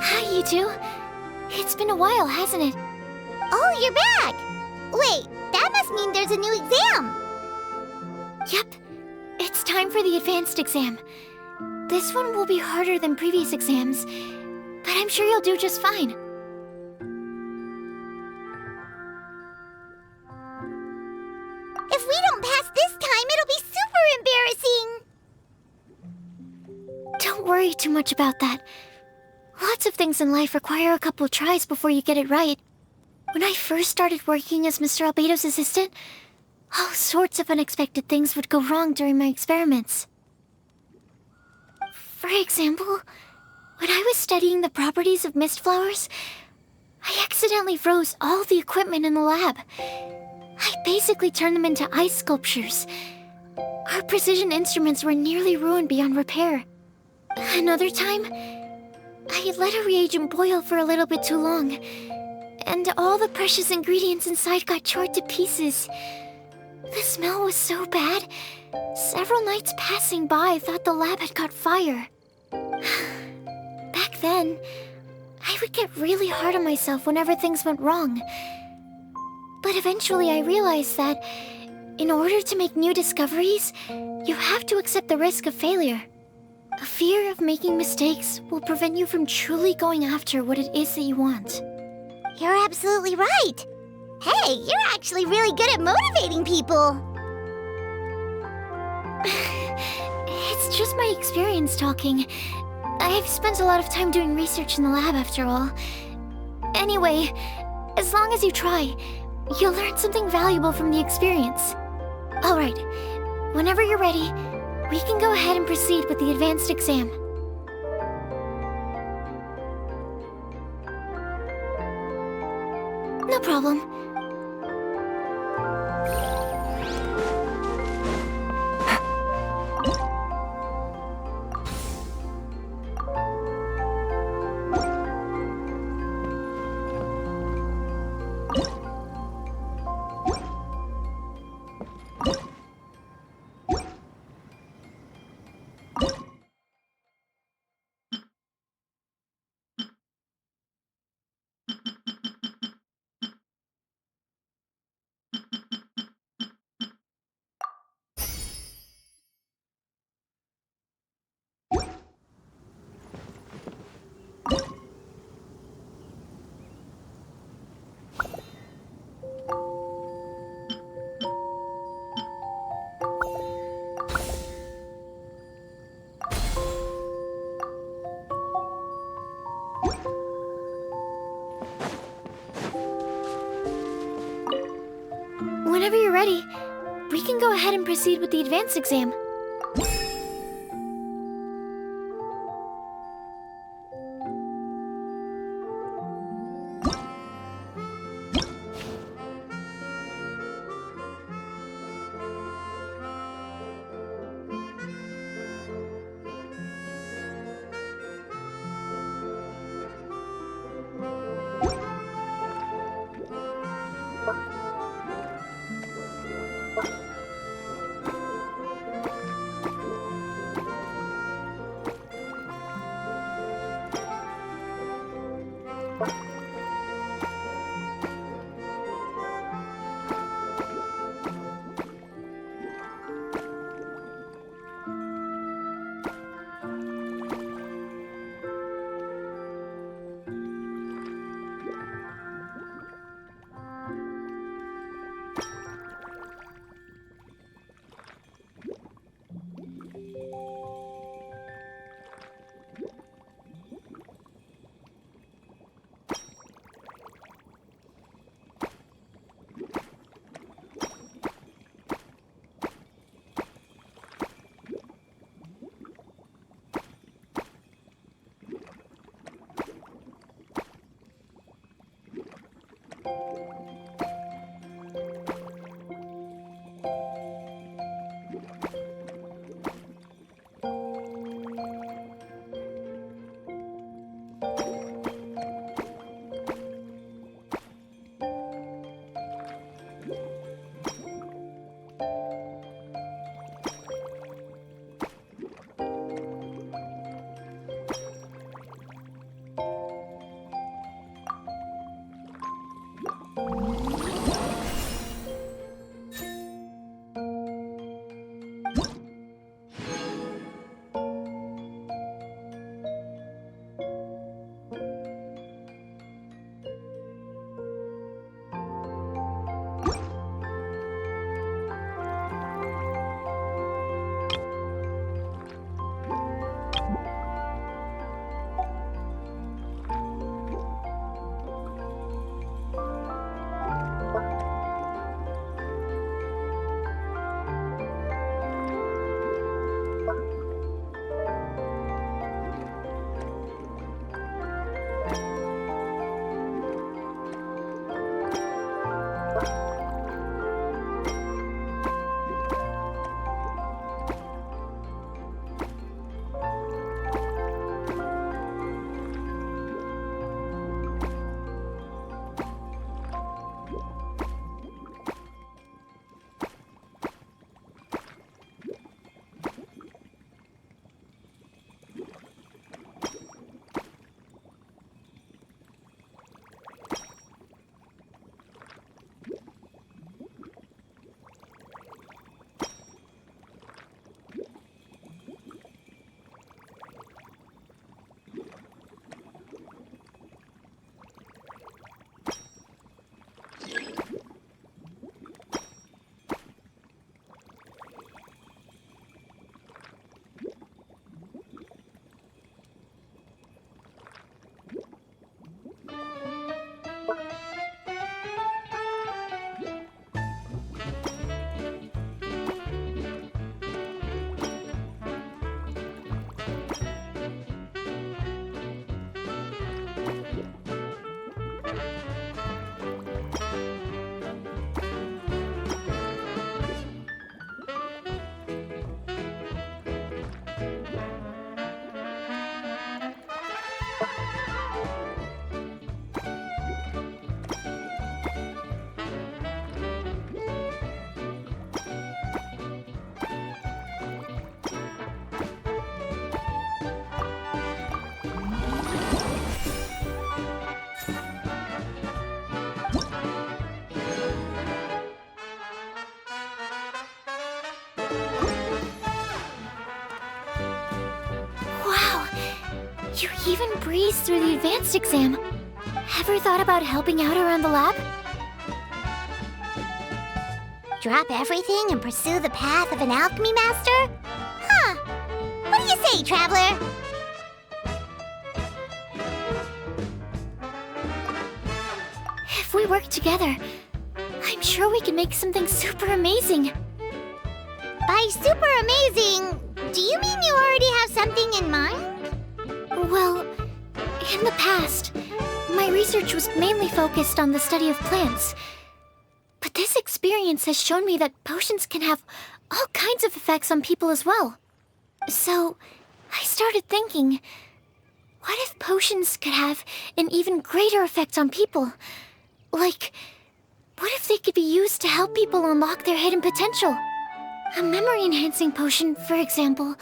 Hi, you two. It's been a while, hasn't it? Oh, you're back! Wait, that must mean there's a new exam! Yep. It's time for the advanced exam. This one will be harder than previous exams, but I'm sure you'll do just fine. If we don't pass this time, it'll be super embarrassing! Don't worry too much about that. Lots of things in life require a couple tries before you get it right. When I first started working as Mr. Albedo's assistant, all sorts of unexpected things would go wrong during my experiments. For example, when I was studying the properties of mist flowers, I accidentally froze all the equipment in the lab. I basically turned them into ice sculptures. Our precision instruments were nearly ruined beyond repair. Another time, I let a reagent boil for a little bit too long, and all the precious ingredients inside got charred to pieces. The smell was so bad, several nights passing by thought the lab had caught fire. Back then, I would get really hard on myself whenever things went wrong. But eventually I realized that in order to make new discoveries, you have to accept the risk of failure. A fear of making mistakes will prevent you from truly going after what it is that you want. You're absolutely right! Hey, you're actually really good at motivating people! It's just my experience talking. I've spent a lot of time doing research in the lab after all. Anyway, as long as you try, you'll learn something valuable from the experience. Alright, whenever you're ready, we can go ahead and proceed with the advanced exam. No problem. ahead and proceed with the advanced exam. You even breezed through the advanced exam. Ever thought about helping out around the lab? Drop everything and pursue the path of an alchemy master? Huh. What do you say, traveler? If we work together, I'm sure we can make something super amazing. By super amazing, do you mean you already have something in mind? Well, in the past, my research was mainly focused on the study of plants. But this experience has shown me that potions can have all kinds of effects on people as well. So, I started thinking, what if potions could have an even greater effect on people? Like, what if they could be used to help people unlock their hidden potential? A memory-enhancing potion, for example,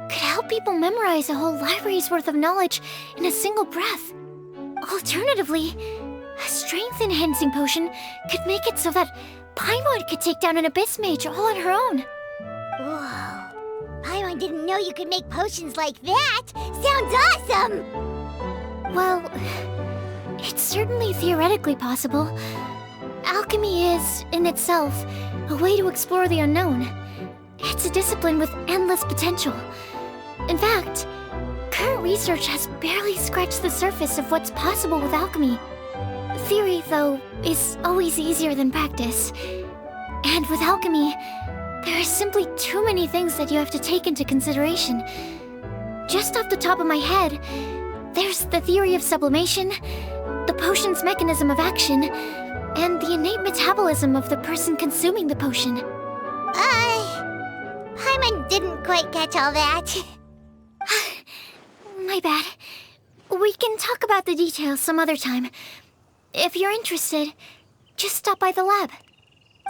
could help people memorize a whole library's worth of knowledge in a single breath. Alternatively, a strength-enhancing potion could make it so that Paimon could take down an Abyss Mage all on her own. Whoa. Paimon didn't know you could make potions like that. Sounds awesome! Well, it's certainly theoretically possible. Alchemy is, in itself, a way to explore the unknown. It's a discipline with endless potential. In fact, current research has barely scratched the surface of what's possible with alchemy. Theory, though, is always easier than practice. And with alchemy, there are simply too many things that you have to take into consideration. Just off the top of my head, there's the theory of sublimation, the potion's mechanism of action, and the innate metabolism of the person consuming the potion. Paimon didn't quite catch all that. My bad. We can talk about the details some other time. If you're interested, just stop by the lab.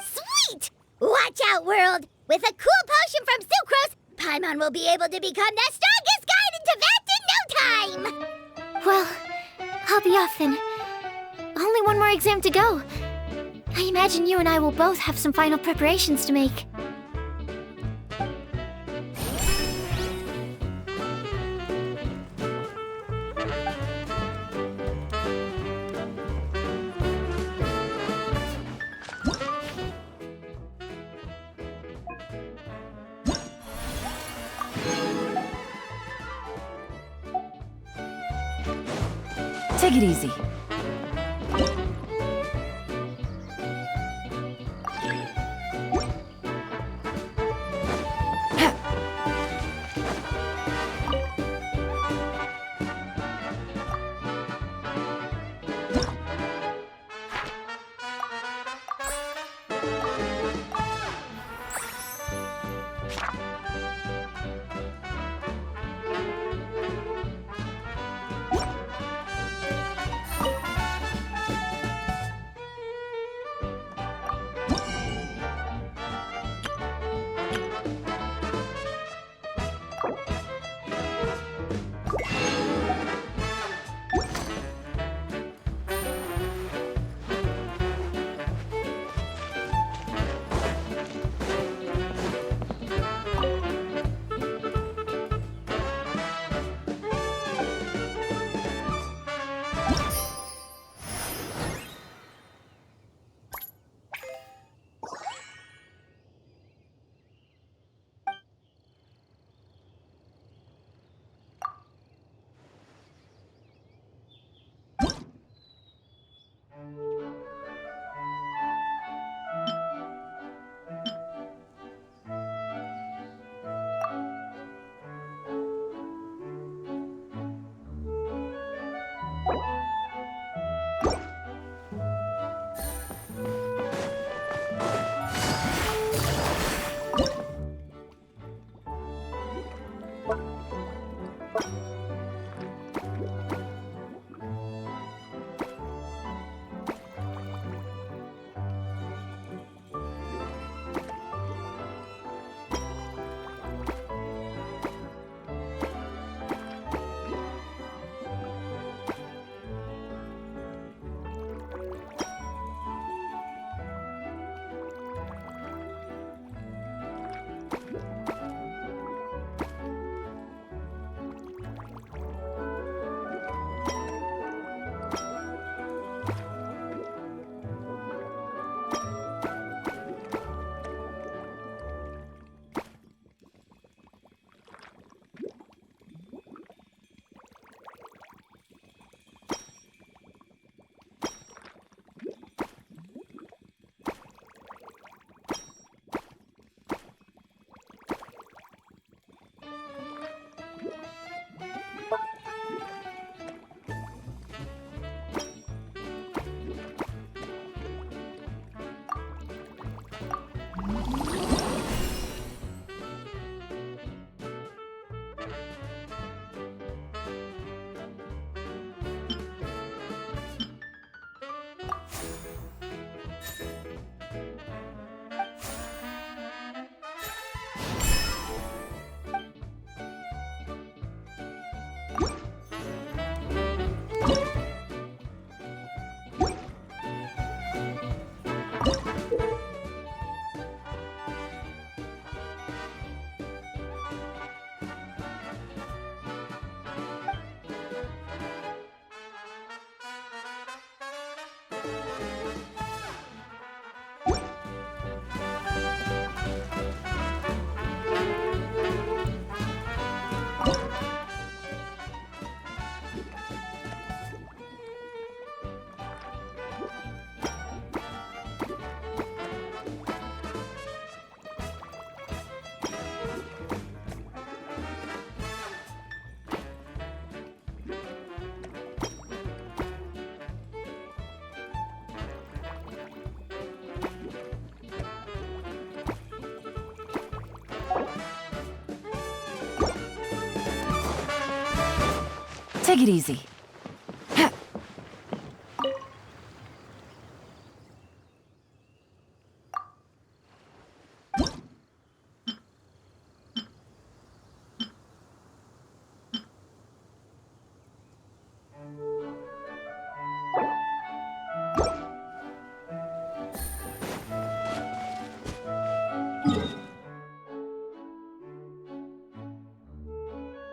Sweet! Watch out, world! With a cool potion from Sucrose, Paimon will be able to become the strongest guide into Vact in no time! Well, I'll be off then. Only one more exam to go. I imagine you and I will both have some final preparations to make. Take it easy. Take it easy.